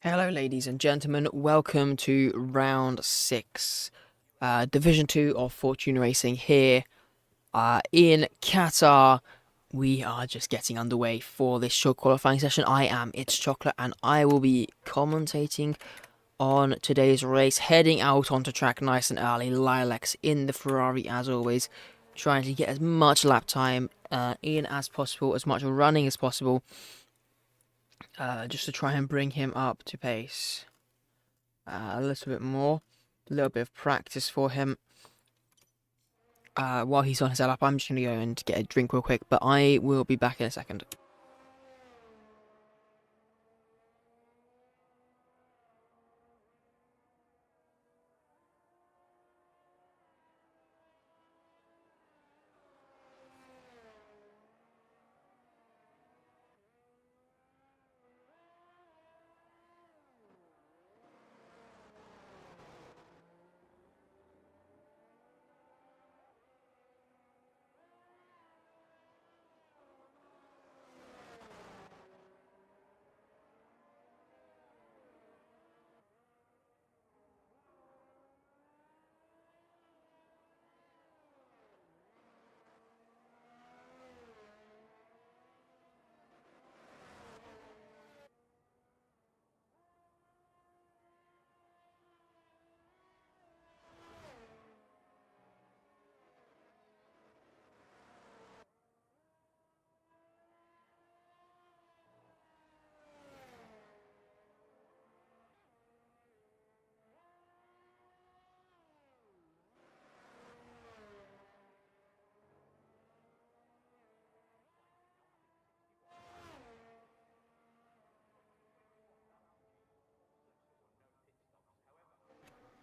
Hello, ladies and gentlemen. Welcome to round 6, Division 2 of Fortune Racing here in Qatar. We are just getting underway for this short qualifying session. I am It's Chocolate, and I will be commentating on today's race, heading out onto track nice and early. Lilacs in the Ferrari, as always, trying to get as much lap time in as possible, as much running as possible, just to try and bring him up to pace. A little bit more, a little bit of practice for him. While he's on his lap, I'm just going to go and get a drink real quick, but I will be back in a second.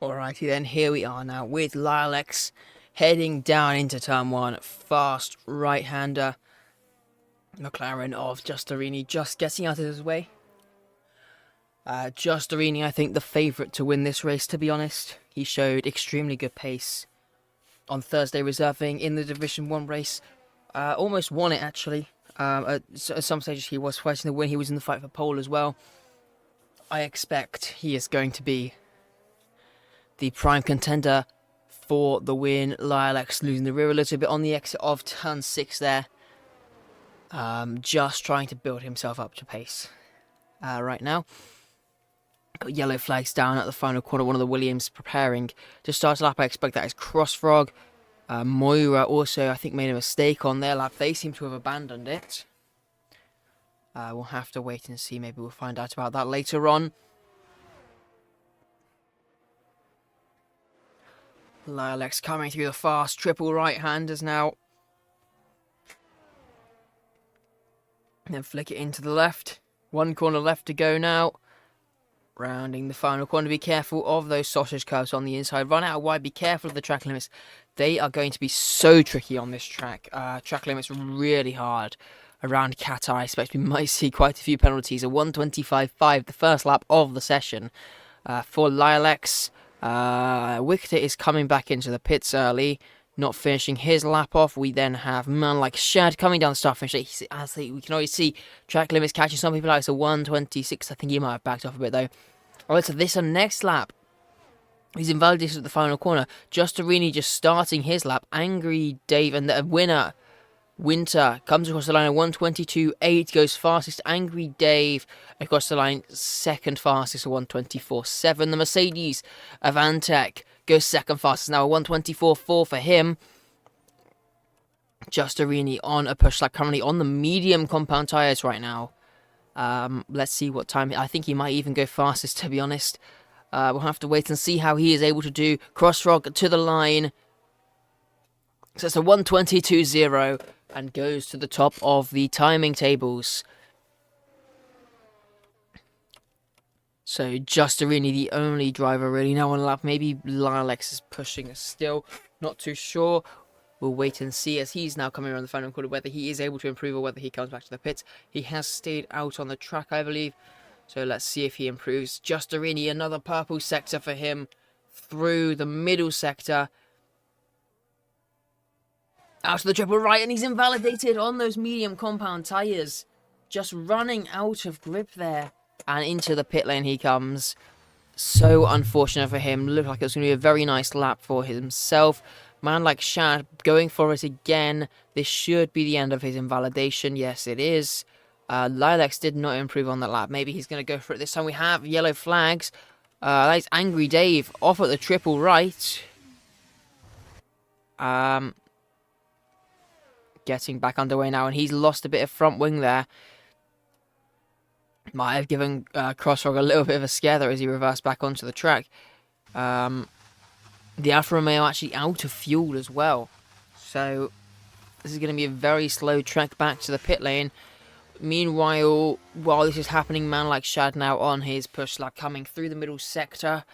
Alrighty then, here we are now with Lilacs heading down into turn 1. Fast right-hander. McLaren of Giustorini just getting out of his way. Giustorini, I think, the favourite to win this race, to be honest. He showed extremely good pace on Thursday, reserving in the Division 1 race. Almost won it, actually. At some stages he was fighting the win. He was in the fight for pole as well. I expect he is going to be the prime contender for the win. Lilacs losing the rear a little bit on the exit of turn 6 there. Just trying to build himself up to pace right now. Got yellow flags down at the final corner. One of the Williams preparing to start a lap. I expect that is Crossfrog. Moira also, I think, made a mistake on their lap. They seem to have abandoned it. We'll have to wait and see. Maybe we'll find out about that later on. Lilacs coming through the fast triple right-handers now. Then flick it into the left. One corner left to go now. Rounding the final corner. Be careful of those sausage curves on the inside. Run out wide. Be careful of the track limits. They are going to be so tricky on this track. Track limits really hard around Qatar. I expect we might see quite a few penalties. A 1:25.5, the first lap of the session for Lilacs. Wickter is coming back into the pits early, not finishing his lap off. We then have man like Shad coming down the start finish. As we can always see, track limits catching some people out. It's a 1:26. I think he might have backed off a bit though. Alright, so this next lap, he's invalidated at the final corner. Giustorini just starting his lap. Angry Dave and the winner, Winter, comes across the line at 1:22.8, goes fastest. Angry Dave across the line, second fastest at 1:24.7. The Mercedes Avantec goes second fastest now at 1:24.4 for him. Giustorini on a push lap, currently on the medium compound tyres right now. Let's see what time. I think he might even go fastest, to be honest. We'll have to wait and see how he is able to do. Crossfrog to the line. So it's a 1:22.0 and goes to the top of the timing tables. So Giustorini, the only driver really now on lap. Maybe Lilacs is pushing us still. Not too sure. We'll wait and see as he's now coming around the final corner whether he is able to improve or whether he comes back to the pits. He has stayed out on the track, I believe. So let's see if he improves. Giustorini, another purple sector for him through the middle sector. Out to the triple right, and he's invalidated on those medium compound tyres. Just running out of grip there. And into the pit lane he comes. So unfortunate for him. Looked like it was going to be a very nice lap for himself. Man like Shad going for it again. This should be the end of his invalidation. Yes, it is. Lilacs did not improve on that lap. Maybe he's going to go for it this time. We have yellow flags. That's Angry Dave off at the triple right. Getting back underway now, and he's lost a bit of front wing there. Might have given Crossrock a little bit of a scare there as he reversed back onto the track. The Alfa Romeo actually out of fuel as well. So this is going to be a very slow trek back to the pit lane. Meanwhile, while this is happening, man like Shad now on his push lap coming through the middle sector.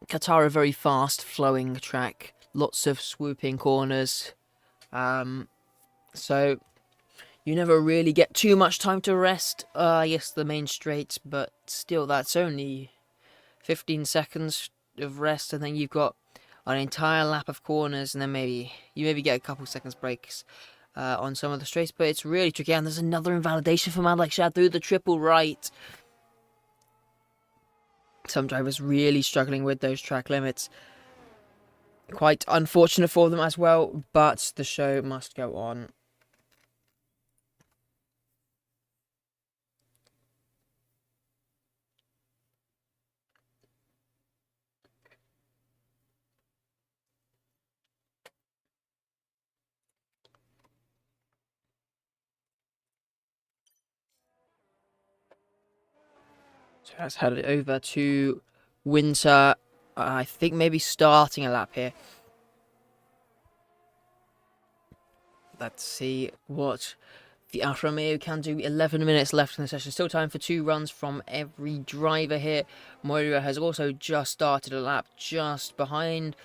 Qatar, a very fast flowing track. Lots of swooping corners. So you never really get too much time to rest. Yes, the main straight, but still, that's only 15 seconds of rest, and then you've got an entire lap of corners, and then you maybe get a couple seconds breaks on some of the straights, but it's really tricky. And there's another invalidation for man like Shad through the triple right. Some drivers really struggling with those track limits. Quite unfortunate for them as well, but the show must go on. So let's head over to Winter. I think maybe starting a lap here. Let's see what the Alfa Romeo can do. 11 minutes left in the session. Still time for 2 runs from every driver here. Moira has also just started a lap just behind.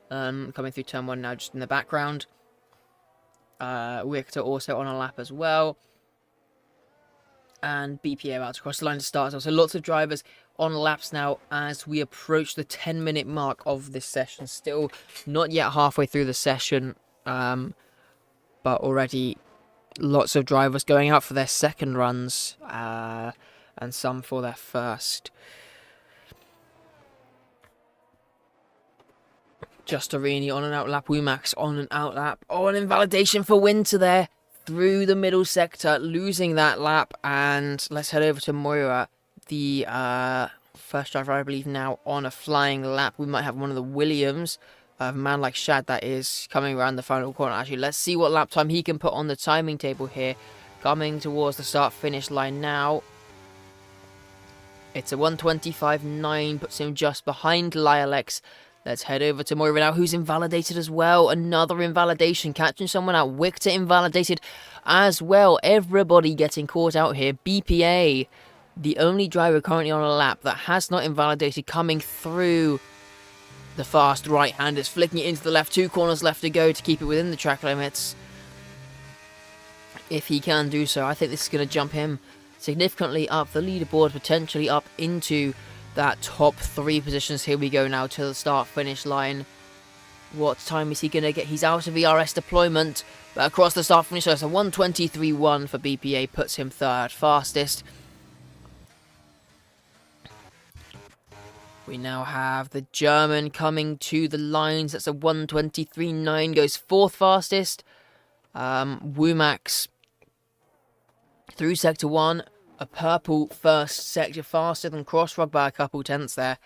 Coming through turn 1 now, just in the background. Victor also on a lap as well. And BPA about to cross the line to start. So lots of drivers on laps now as we approach the 10-minute mark of this session. Still not yet halfway through the session, but already lots of drivers going out for their second runs, and some for their first. Justorini on an out lap, Wumax on an out lap. Oh, an invalidation for Winter there. Through the middle sector, losing that lap, and let's head over to Moira, the first driver, I believe, now on a flying lap. We might have one of the Williams, a man like Shad, that is coming around the final corner. Actually, let's see what lap time he can put on the timing table here. Coming towards the start-finish line now. It's a 1:25.9, puts him just behind Lilex. Let's head over to Moira now, who's invalidated as well. Another invalidation, catching someone out. Victor invalidated as well. Everybody getting caught out here. BPA, the only driver currently on a lap that has not invalidated, coming through the fast right-handers, flicking it into the left. 2 corners left to go to keep it within the track limits. If he can do so, I think this is going to jump him significantly up the leaderboard, potentially up into that top 3 positions. Here we go now to the start-finish line. What time is he going to get? He's out of ERS deployment, but across the start-finish line, so 1:23.1 for BPA, puts him 3rd fastest. We now have the German coming to the lines. That's a 1:23.9, goes 4th fastest. Wumax through sector 1. A purple first sector, faster than Crossrock by a couple tenths there.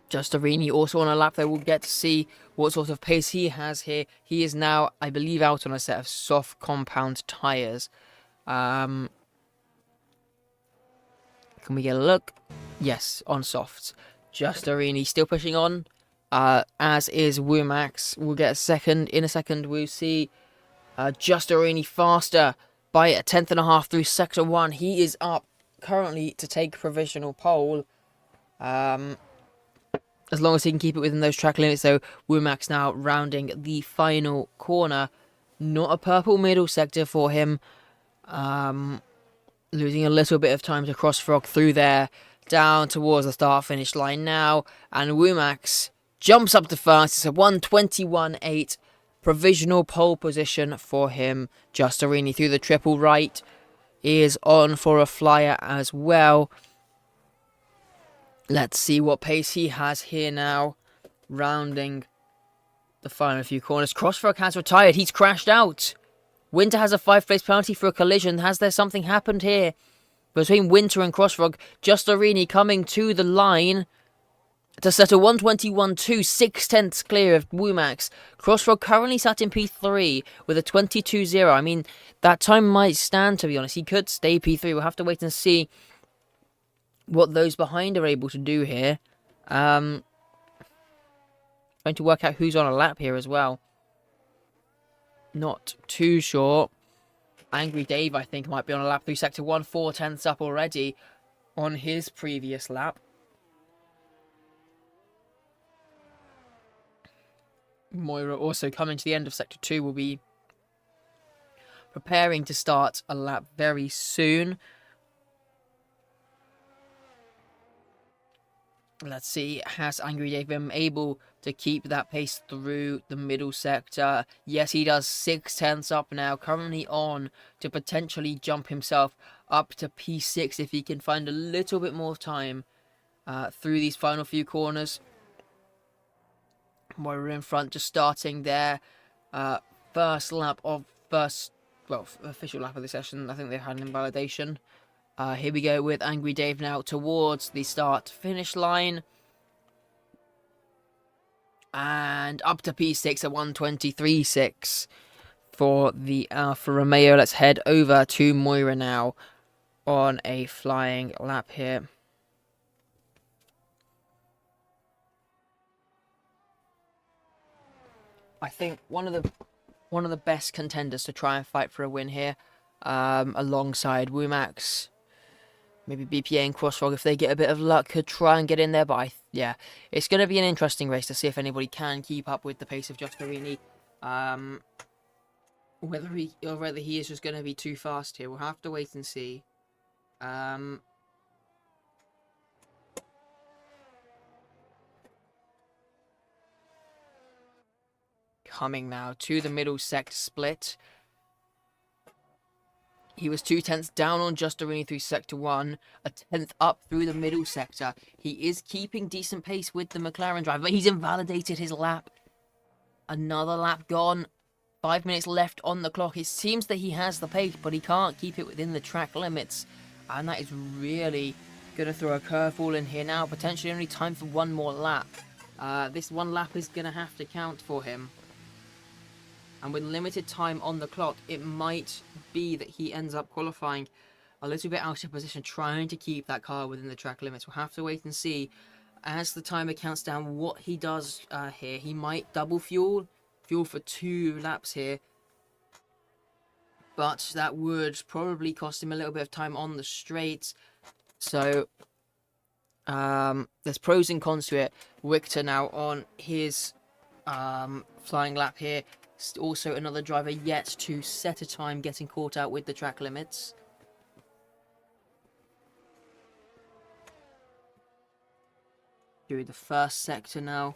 Justorini also on a lap there. We'll get to see what sort of pace he has here. He is now, I believe, out on a set of soft compound tyres. Can we get a look? Yes, on softs. Justorini still pushing on, as is Wumax. We'll get a second. In a second, we'll see Justorini faster by 1.5 through sector 1. He is up currently to take provisional pole. As long as he can keep it within those track limits, though. Wumax now rounding the final corner. Not a purple middle sector for him. Losing a little bit of time to Crossfrog through there. Down towards the start-finish line now. And Wumax jumps up to first. It's a 1:21.8. provisional pole position for him. Giustarini through the triple right is on for a flyer as well. Let's see what pace he has here now, rounding the final few corners. Crossrock has retired. He's crashed out. Winter has a 5-place penalty for a collision. Has there something happened here between Winter and Crossrock? Giustarini coming to the line to set a 121.2, 6/10 clear of Womax. Crossrock currently sat in P3 with a 22.0. I mean, that time might stand, to be honest. He could stay P3. We'll have to wait and see what those behind are able to do here. Trying to work out who's on a lap here as well. Not too sure. Angry Dave, I think, might be on a lap through Sector 1, 4/10 up already on his previous lap. Moira also coming to the end of Sector 2 will be preparing to start a lap very soon. Let's see, has Angry Dave been able to keep that pace through the middle sector? Yes, he does. 6/10 up now, currently on to potentially jump himself up to P6 if he can find a little bit more time through these final few corners. Moira in front, just starting their first lap of official lap of the session. I think they've had an invalidation. Here we go with Angry Dave now towards the start-finish line. And up to P6 at 123.6 for the Alfa Romeo. Let's head over to Moira now on a flying lap here. I think one of the best contenders to try and fight for a win here, alongside Womax. Maybe BPA and Crossrock, if they get a bit of luck, could try and get in there. But yeah, it's going to be an interesting race to see if anybody can keep up with the pace of Giustarini. Whether he is just going to be too fast here, we'll have to wait and see. Coming now to the middle sector split. He was 2/10 down on Giustarini through Sector 1, a 10th up through the middle sector. He is keeping decent pace with the McLaren driver, but he's invalidated his lap. Another lap gone. 5 minutes left on the clock. It seems that he has the pace, but he can't keep it within the track limits. And that is really going to throw a curveball in here now. Potentially only time for one more lap. This one lap is going to have to count for him. And with limited time on the clock, it might be that he ends up qualifying a little bit out of position, trying to keep that car within the track limits. We'll have to wait and see as the timer counts down what he does here. He might double fuel for 2 laps here. But that would probably cost him a little bit of time on the straights. So there's pros and cons to it. Victor now on his flying lap here. Also another driver yet to set a time, getting caught out with the track limits. Through the first sector now.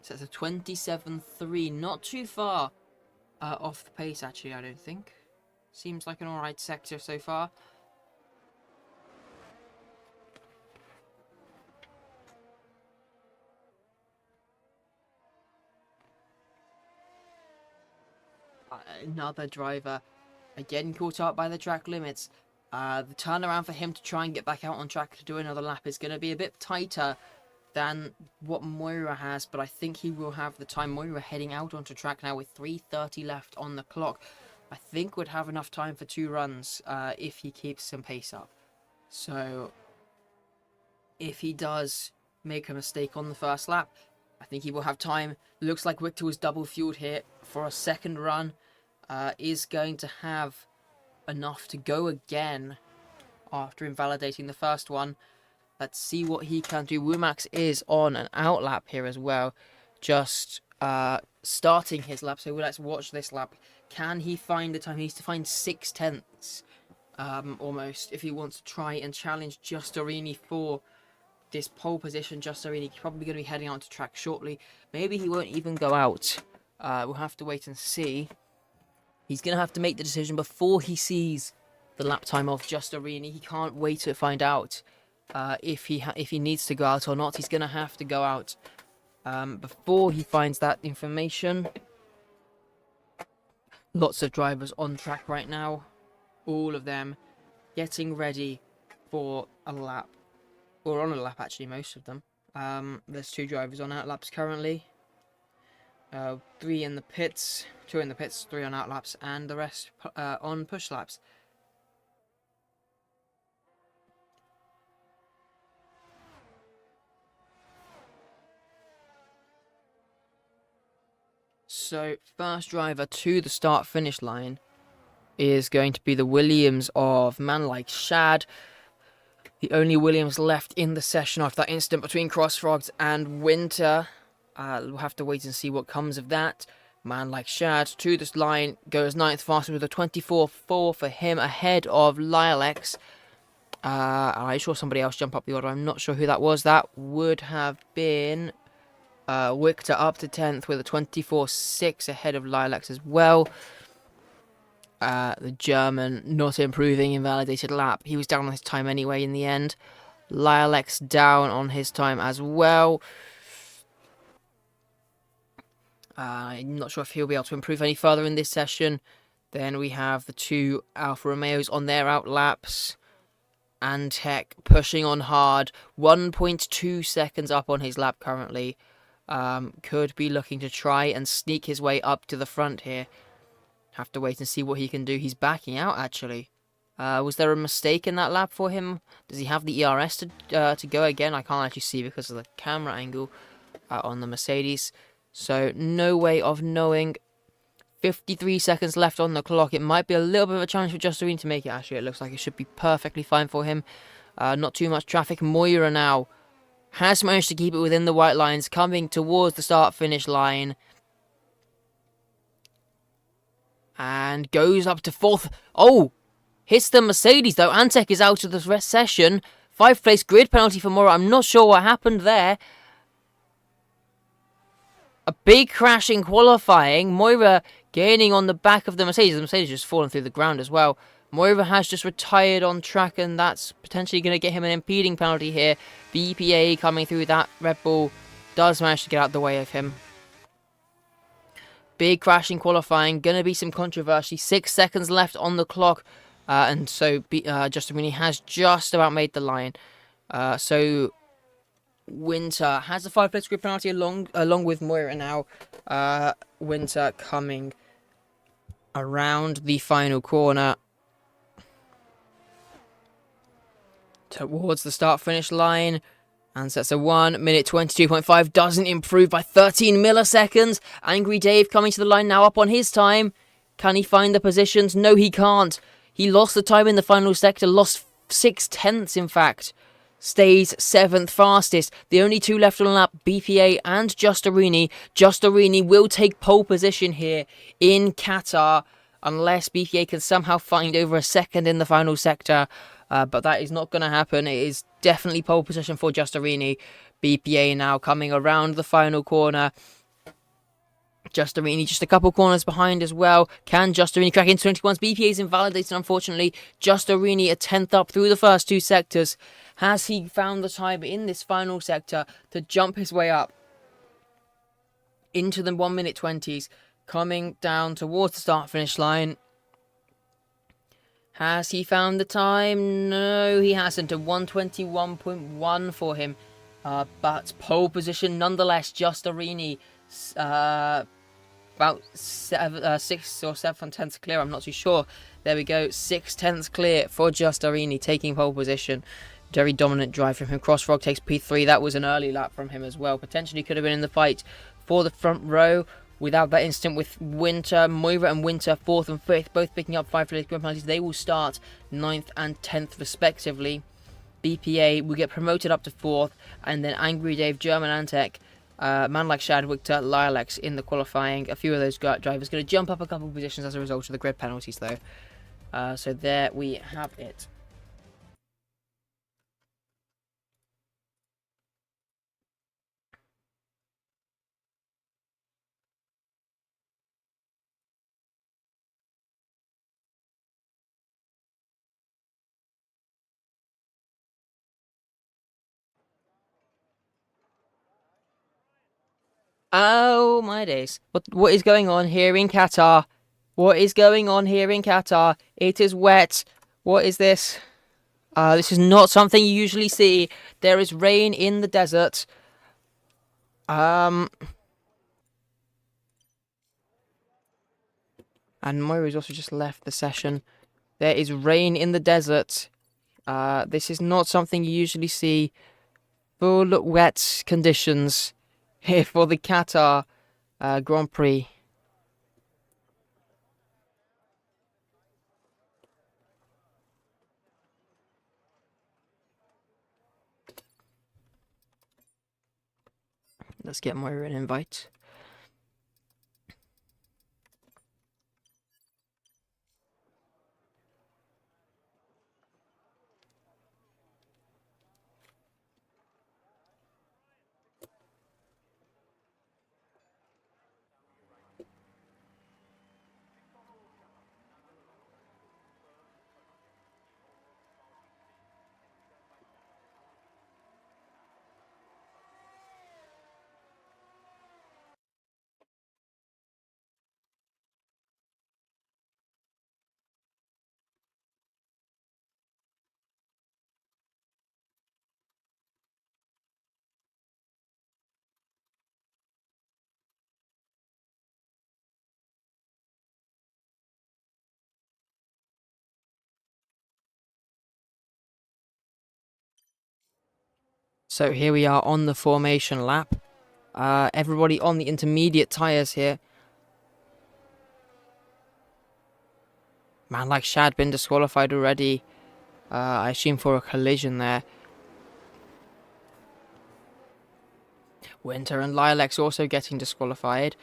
So it's a 27.3, not too far off the pace actually, I don't think. Seems like an alright sector so far. Another driver again caught up by the track limits. The turnaround for him to try and get back out on track to do another lap is going to be a bit tighter than what Moira has, but I think he will have the time. Moira heading out onto track now with 3:30 left on the clock. I think would have enough time for 2 runs if he keeps some pace up. So if he does make a mistake on the first lap, I think he will have time. Looks like Victor was double fueled here for a second run. Is going to have enough to go again after invalidating the first one. Let's see what he can do. Womax is on an out lap here as well, just starting his lap. So let's watch this lap. Can he find the time? He needs to find 6/10 almost if he wants to try and challenge Giustarini for this pole position, just so he's probably going to be heading out to track shortly. Maybe he won't even go out. We'll have to wait and see. He's going to have to make the decision before he sees the lap time of Giustarini. He can't wait to find out if he needs to go out or not. He's going to have to go out before he finds that information. Lots of drivers on track right now. All of them getting ready for a lap. Or on a lap, actually, most of them. There's 2 drivers on outlaps currently. 3 in the pits, 2 in the pits, 3 on outlaps, and the rest on push laps. So, first driver to the start-finish line is going to be the Williams of Man Like Shad. The only Williams left in the session after that incident between Crossfrogs and Winter. We'll have to wait and see what comes of that. Man Like Shad to this line goes 9th fastest with a 24.4 for him, ahead of Lilex. I saw somebody else jump up the order. I'm not sure who that was. That would have been Victor up to 10th with a 24.6 ahead of Lilex as well. The German not improving, invalidated lap. He was down on his time anyway in the end. Lilex down on his time as well. I'm not sure if he'll be able to improve any further in this session. Then we have the 2 Alfa Romeos on their out laps. Antec pushing on hard. 1.2 seconds up on his lap currently. Could be looking to try and sneak his way up to the front here. Have to wait and see what he can do. He's backing out, actually. Was there a mistake in that lap for him? Does he have the ERS to go again? I can't actually see because of the camera angle on the Mercedes. So, no way of knowing. 53 seconds left on the clock. It might be a little bit of a challenge for Giustarini to make it. Actually, it looks like it should be perfectly fine for him. Not too much traffic. Moira now has managed to keep it within the white lines, coming towards the start-finish line. And goes up to 4th. Oh! Hits the Mercedes, though. Antec is out of the rest session. 5th place grid penalty for Moira. I'm not sure what happened there. A big crash in qualifying. Moira gaining on the back of the Mercedes. The Mercedes just fallen through the ground as well. Moira has just retired on track, and that's potentially going to get him an impeding penalty here. BPA coming through that. Red Bull does manage to get out of the way of him. Big crash in qualifying. Going to be some controversy. 6 seconds left on the clock. And so Giustarini has just about made the line. So Winter has a 5-place grid penalty along with Moira now. Winter coming around the final corner towards the start-finish line. And sets a 1 minute 22.5. Doesn't improve by 13 milliseconds. Angry Dave coming to the line now up on his time. Can he find the positions? No, he can't. He lost the time in the final sector. Lost 6/10 in fact. Stays 7th fastest. The only 2 left on the lap, BPA and Giustarini. Giustarini will take pole position here in Qatar, unless BPA can somehow find over a second in the final sector. But that is not going to happen. It is definitely pole position for Giustarini. BPA now coming around the final corner. Giustarini just a couple corners behind as well. Can Giustarini crack into 21s? BPA is invalidated, unfortunately. Giustarini a 10th up through the first 2 sectors. Has he found the time in this final sector to jump his way up into the 1 minute 20s? Coming down towards the start-finish line. Has he found the time? No, he hasn't. A 1:21.1 for him. But pole position nonetheless. Giustarini about 6 or 7 tenths clear. I'm not too sure. There we go. 6 tenths clear for Giustarini, taking pole position. Very dominant drive from him. Crossfrog takes P3. That was an early lap from him as well. Potentially could have been in the fight for the front row. Without that incident with Winter, Moira and Winter 4th and 5th, both picking up 5-place grid penalties. They will start 9th and 10th respectively. BPA will get promoted up to 4th, and then Angry Dave, German Antec, Man Like Shad, Victor, Lilex in the qualifying. A few of those drivers going to jump up a couple of positions as a result of the grid penalties though. So there we have it. Oh my days. What is going on here in Qatar? What is going on here in Qatar? It is wet. What is this? This is not something you usually see. There is rain in the desert. And Moira's also just left the session. There is rain in the desert. This is not something you usually see. Full wet conditions here for the Qatar Grand Prix. Let's get Moira an invite. So here we are on the formation lap. Everybody on the intermediate tyres here. Man like Shad been disqualified already. I assume for a collision there. Winter and Lilacs also getting disqualified.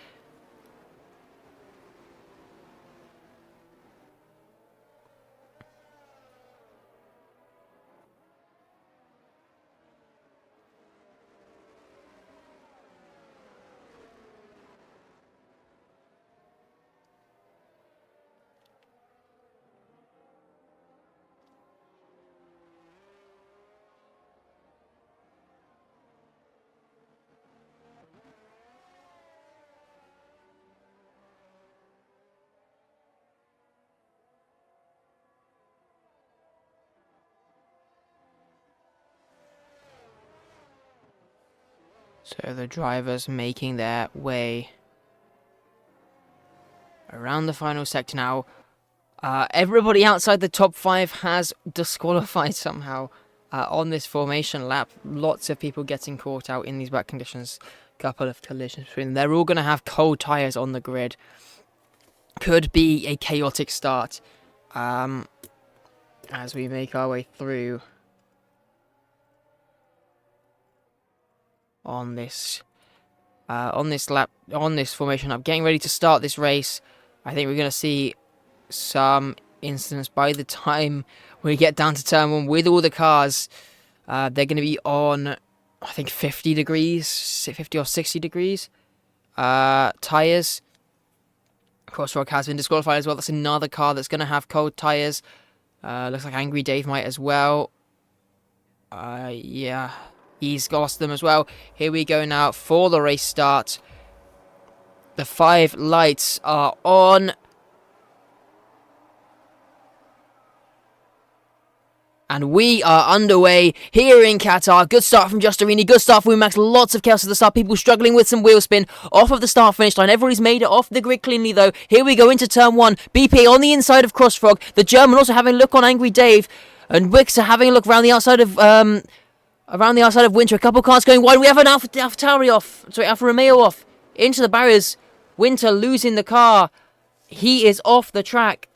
So the drivers making their way around the final sector now. Everybody outside the top 5 has disqualified somehow on this formation lap. Lots of people getting caught out in these wet conditions. Couple of collisions between them. They're all going to have cold tyres on the grid. Could be a chaotic start as we make our way through on this formation lap. Getting ready to start this race. I think we're going to see some incidents by the time we get down to turn 1 with all the cars. They're going to be on, I think, 50 degrees, 50 or 60 degrees tyres. Crossrock has been disqualified as well. That's another car that's going to have cold tyres. Looks like Angry Dave might as well. Yeah, he's lost them as well. Here we go now for the race start. The 5 lights are on. And we are underway here in Qatar. Good start from Justerini. Good start from Max. Lots of chaos at the start. People struggling with some wheel spin off of the start-finish line. Everybody's made it off the grid cleanly, though. Here we go into turn 1. BP on the inside of Crossfrog. The German also having a look on Angry Dave. And Wixer having a look around the outside of Winter. A couple cars going wide. We have an Alfa Romeo off. Into the barriers. Winter losing the car. He is off the track.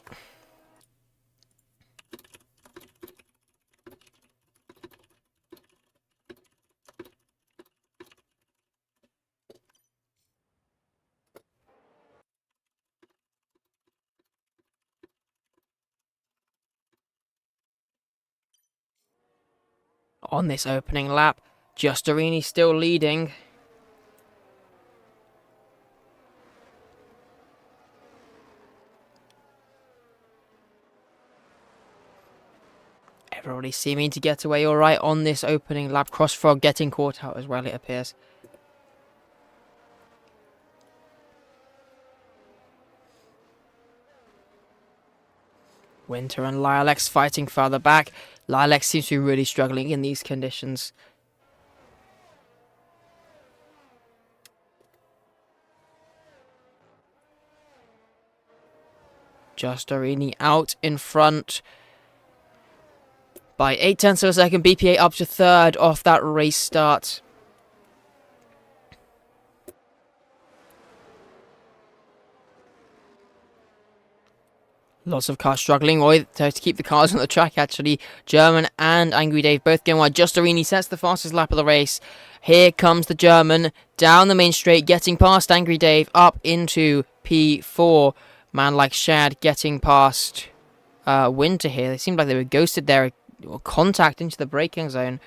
On this opening lap, Justerini still leading. Everybody seeming to get away alright on this opening lap. Crossfrog getting caught out as well, it appears. Winter and Lilacs fighting further back. Lilacs seems to be really struggling in these conditions. Justerini out in front by 8/10 of a second. BPA up to third off that race start. Lots of cars struggling to keep the cars on the track, actually. German and Angry Dave both going wide. Justerini sets the fastest lap of the race. Here comes the German down the main straight, getting past Angry Dave up into P4. Man like Shad getting past Winter here. They seemed like they were ghosted there, or contact into the braking zone.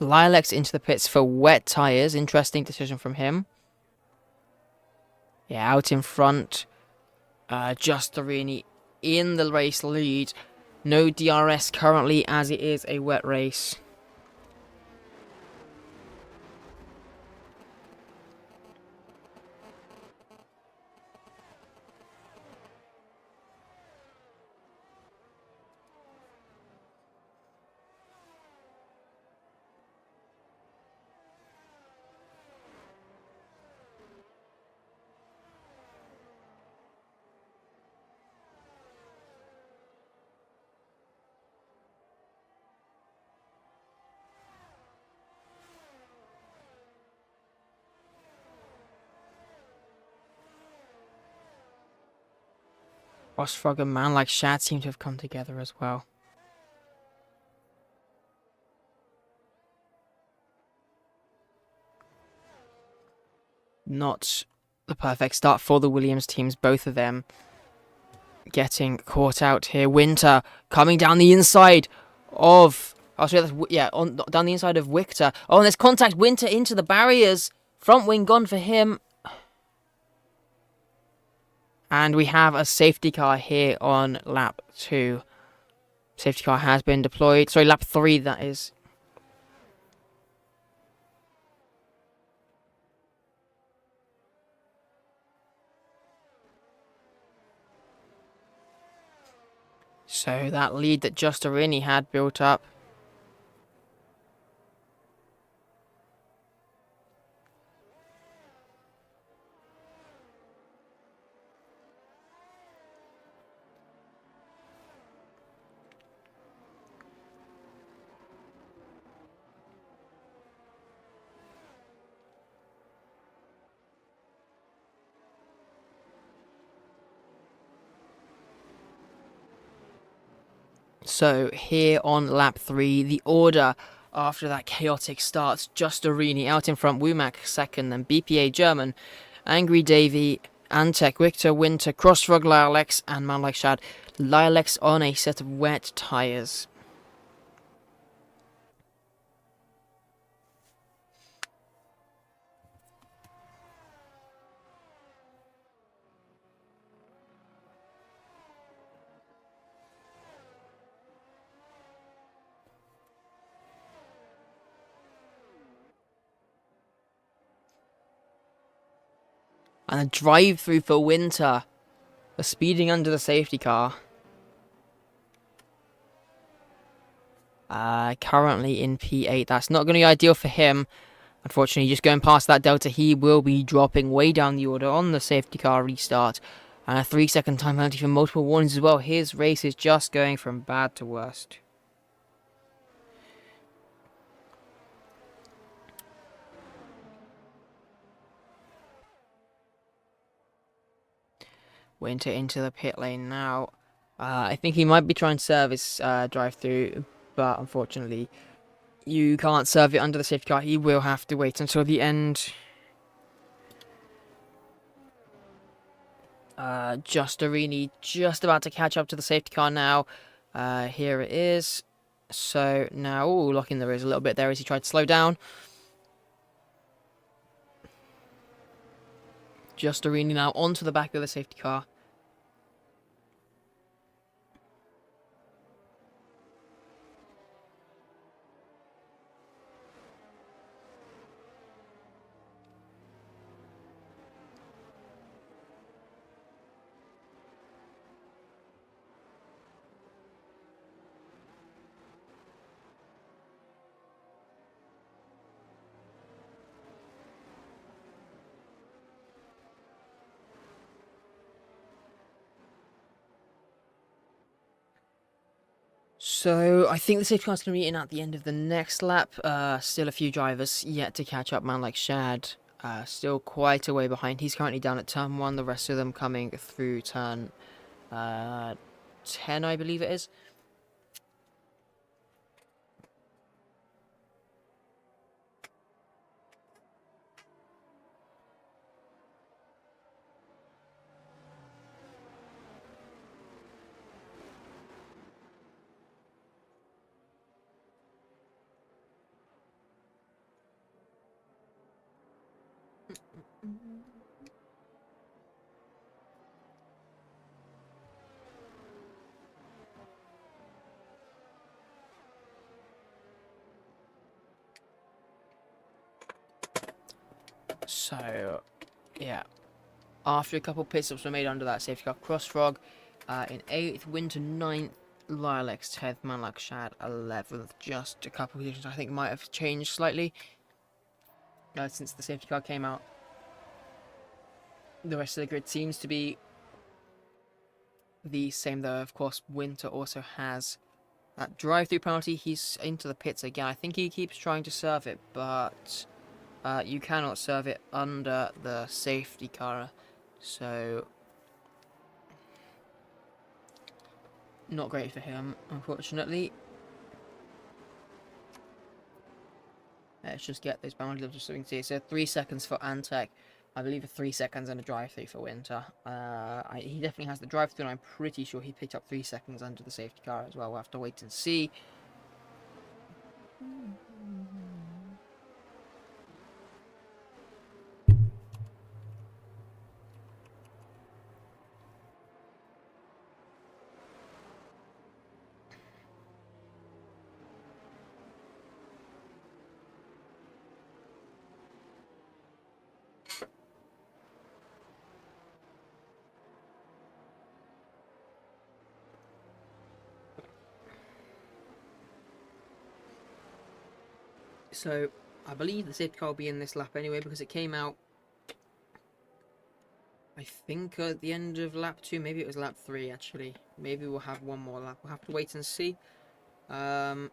Lilacs into the pits for wet tyres. Interesting decision from him. Yeah, out in front. Justerini in the race lead. No DRS currently, as it is a wet race. Osfrog and Man like Shad seem to have come together as well. Not the perfect start for the Williams teams, both of them getting caught out here. Winter coming down the inside of... Oh, sorry, down the inside of Wichter. Oh, and there's contact. Winter into the barriers. Front wing gone for him. And we have a safety car here on lap 2. Safety car has been deployed. Sorry, lap 3, that is. So that lead that Justerini had built up. So here on lap 3, the order after that chaotic start: Justerini out in front, Womack second, then BPA German, Angry Davey, Antec, Wichter, Winter, Crossrug, Lilacs, and Man Like Shad. Lilacs on a set of wet tyres. And a drive-through for Winter. Speeding under the safety car. Currently in P8. That's not going to be ideal for him. Unfortunately, just going past that delta, he will be dropping way down the order on the safety car restart. And a 3-second time penalty for multiple warnings as well. His race is just going from bad to worst. Winter into the pit lane now. I think he might be trying to serve his drive-through, but unfortunately, you can't serve it under the safety car. He will have to wait until the end. Justerini just about to catch up to the safety car now. Here it is. So now, locking the rears a little bit there as he tried to slow down. Justerini now onto the back of the safety car. So I think the safety car's going to be in at the end of the next lap. Still a few drivers yet to catch up. Man like Shad, still quite a way behind. He's currently down at turn 1. The rest of them coming through turn 10, I believe it is. So, yeah. After a couple pit stops were made under that safety car, Crossfrog in 8th, Winter 9th, Lilacs 10th, Manlak Shad 11th. Just a couple of positions I think might have changed slightly since the safety car came out. The rest of the grid seems to be the same, though. Of course, Winter also has that drive-through penalty. He's into the pits again. I think he keeps trying to serve it, but you cannot serve it under the safety car. So, not great for him, unfortunately. Let's just get those boundary levels so we can see. So 3 seconds for Antec. I believe 3 seconds and a drive-through for Winter. He definitely has the drive-through, and I'm pretty sure he picked up 3 seconds under the safety car as well. We'll have to wait and see. So, I believe the safety car will be in this lap anyway, because it came out, I think, at the end of lap 2. Maybe it was lap 3, actually. Maybe we'll have one more lap. We'll have to wait and see. As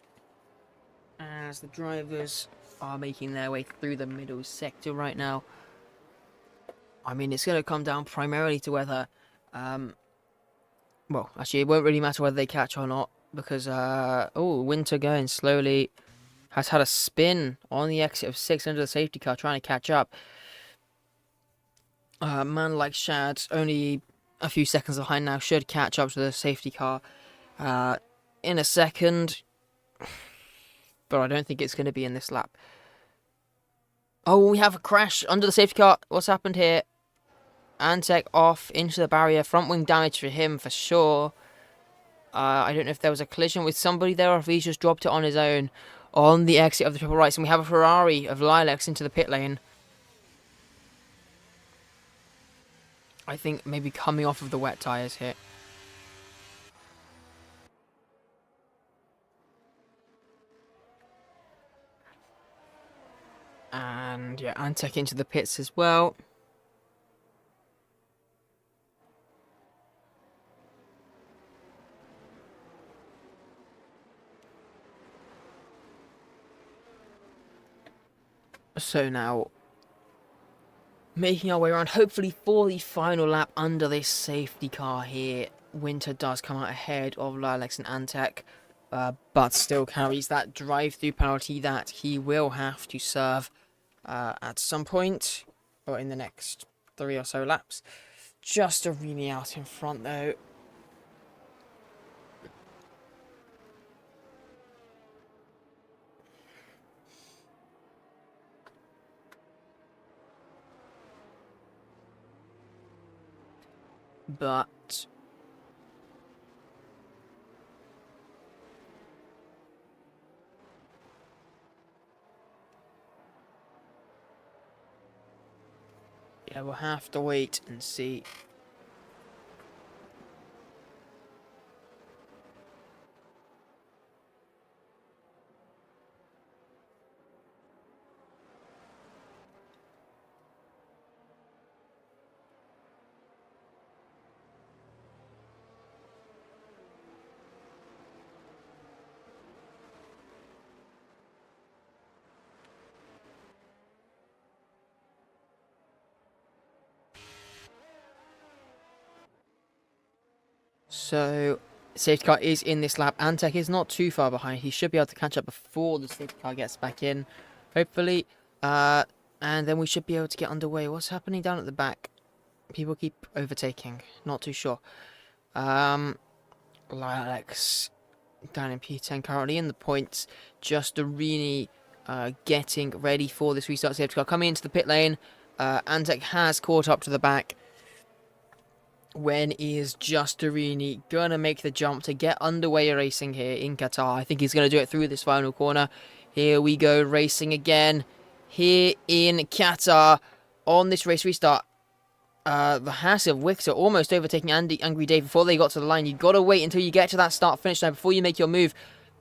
the drivers are making their way through the middle sector right now. I mean, it's going to come down primarily to whether... well, actually, it won't really matter whether they catch or not, because... oh, Winter going slowly... has had a spin on the exit of 6 under the safety car, trying to catch up. Man like Shad, only a few seconds behind now, should catch up to the safety car in a second. But I don't think it's going to be in this lap. Oh, we have a crash under the safety car. What's happened here? Antec off into the barrier. Front wing damage for him for sure. I don't know if there was a collision with somebody there or if he's just dropped it on his own on the exit of the triple rights. And we have a Ferrari of Lilacs into the pit lane. I think maybe coming off of the wet tyres here. And yeah, Antec into the pits as well. So now, making our way around, hopefully for the final lap under this safety car here. Winter does come out ahead of Lilacs and Antec, but still carries that drive-through penalty that he will have to serve at some point, or in the next 3 or so laps. Just a really out in front though. But yeah, we'll have to wait and see. So, safety car is in this lap. Antec is not too far behind. He should be able to catch up before the safety car gets back in, hopefully. And then we should be able to get underway. What's happening down at the back? People keep overtaking. Not too sure. Alex down in P10 currently in the points. Justerini getting ready for this restart safety car. Coming into the pit lane. Antec has caught up to the back. When is Justerini going to make the jump to get underway racing here in Qatar? I think he's going to do it through this final corner. Here we go, racing again. Here in Qatar on this race restart. The Haas of Wixter almost overtaking Angry Dave before they got to the line. You've got to wait until you get to that start-finish line before you make your move.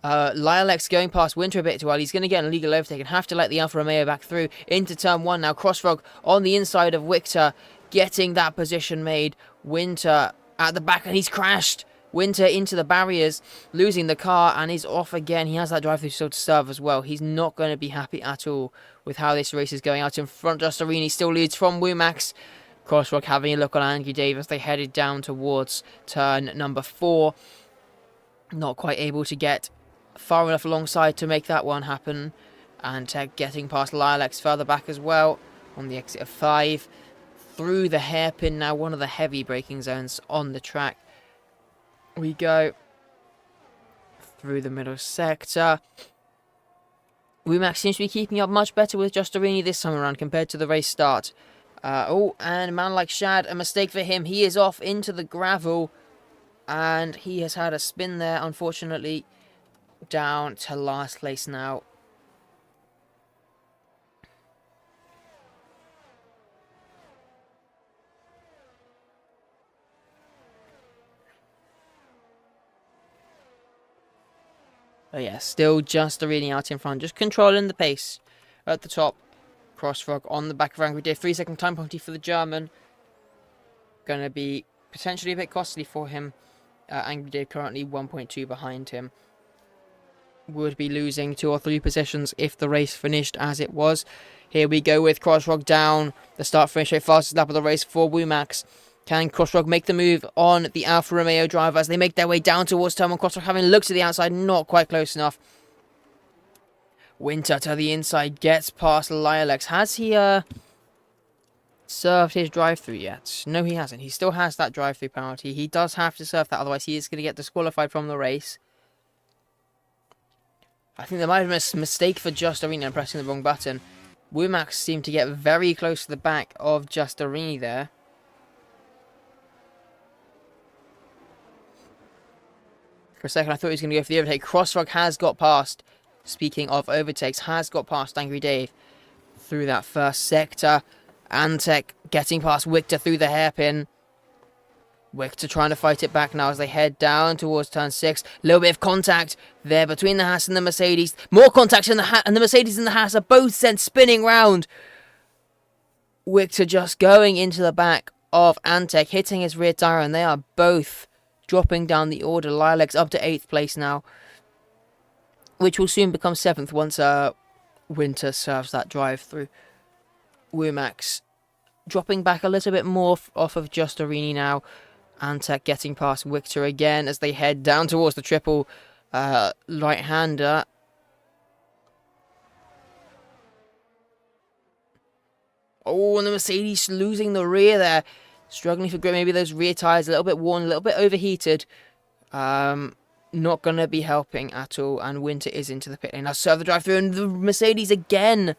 Lilac going past Winter a bit too early. He's going to get an illegal overtake and have to let the Alfa Romeo back through into turn 1 now. Crossfrog on the inside of Wixter, getting that position made. Winter at the back, and he's crashed. Winter into the barriers, losing the car, and is off again. He has that drive-through still to serve as well. He's not going to be happy at all with how this race is going. Out in front, Justerini still leads from Womax. Crossrock having a look on Angry Dave as they headed down towards turn number 4. Not quite able to get far enough alongside to make that one happen. And Tech getting past Lilacs further back as well on the exit of 5. Through the hairpin now, one of the heavy braking zones on the track. We go through the middle sector. Womack seems to be keeping up much better with Justerini this time around compared to the race start. And a man like Shad, a mistake for him. He is off into the gravel. And he has had a spin there, unfortunately. Down to last place now. But yeah, still Justerini out in front. Just controlling the pace at the top. Crossfrog on the back of Angry Dave. 3-second time penalty for the German. Going to be potentially a bit costly for him. Angry Dave currently 1.2 behind him. Would be losing 2 or 3 positions if the race finished as it was. Here we go with Crossfrog down. The start finish rate, fastest lap of the race for Womax. Can Crossfrog make the move on the Alfa Romeo driver as they make their way down towards turn 1? Crossfrog having looked to the outside, not quite close enough. Winter to the inside, gets past Lilacs. Has he served his drive-through yet? No, he hasn't. He still has that drive-through penalty. He does have to serve that, otherwise he is going to get disqualified from the race. I think there might have been a mistake for Justerini pressing the wrong button. Womax seemed to get very close to the back of Justerini there. For a second, I thought he was going to go for the overtake. Crossfrog has got past. Speaking of overtakes, has got past Angry Dave through that first sector. Antec getting past Wictor through the hairpin. Wictor trying to fight it back now as they head down towards turn 6. A little bit of contact there between the Haas and the Mercedes. More contact in the and the Mercedes and the Haas are both sent spinning round. Wictor just going into the back of Antec, hitting his rear tyre, and they are both dropping down the order. Lilacs up to 8th place now, which will soon become 7th once Winter serves that drive through. Womax dropping back a little bit more off of Justerini now. Antec getting past Wictor again as they head down towards the triple right-hander. Oh, and the Mercedes losing the rear there. Struggling for grip. Maybe those rear tyres a little bit worn, a little bit overheated. Not going to be helping at all. And Winter is into the pit lane. Now serve the drive through. And the Mercedes again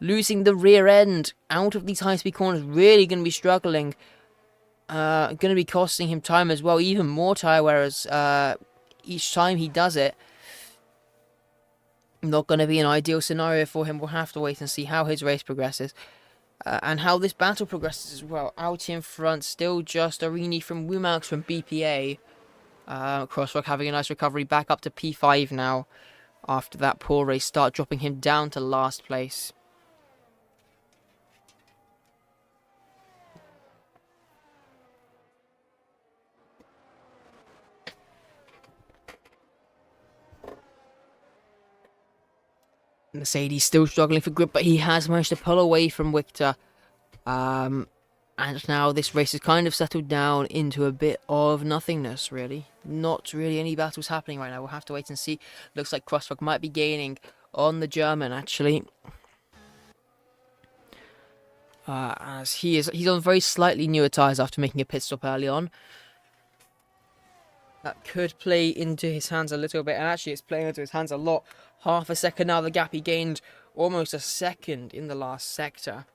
losing the rear end out of these high-speed corners. Really going to be struggling. Going to be costing him time as well. Even more tyre wear as each time he does it. Not going to be an ideal scenario for him. We'll have to wait and see how his race progresses. And how this battle progresses as well. Out in front, still Justerini from Womax from BPA. Crossrock having a nice recovery back up to P5 now. After that poor race start, dropping him down to last place. Mercedes still struggling for grip, but he has managed to pull away from Wictor. And And now this race has kind of settled down into a bit of nothingness, really. Not really any battles happening right now. We'll have to wait and see. Looks like Crossrock might be gaining on the German, actually. As he's on very slightly newer tyres after making a pit stop early on. That could play into his hands a little bit, and actually it's playing into his hands a lot. Half a second now, the gap he gained almost a second in the last sector.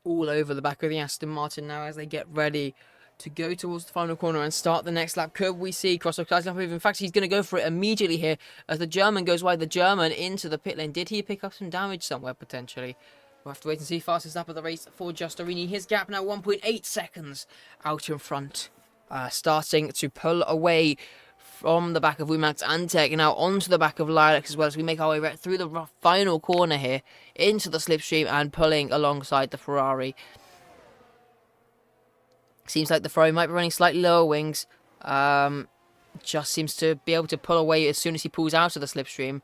All over the back of the Aston Martin now as they get ready to go towards the final corner and start the next lap. Could we see Crossrock up move? In fact, he's going to go for it immediately here as the German goes wide. The German into the pit lane. Did he pick up some damage somewhere potentially? We'll have to wait and see. Fastest lap of the race for Giustorini. His gap now 1.8 seconds out in front. Starting to pull away from the back of Wumax and Tech, now onto the back of Lilac as well as we make our way right through the final corner here into the slipstream and pulling alongside the Ferrari. Seems like the Ferrari might be running slightly lower wings. Just seems to be able to pull away as soon as he pulls out of the slipstream.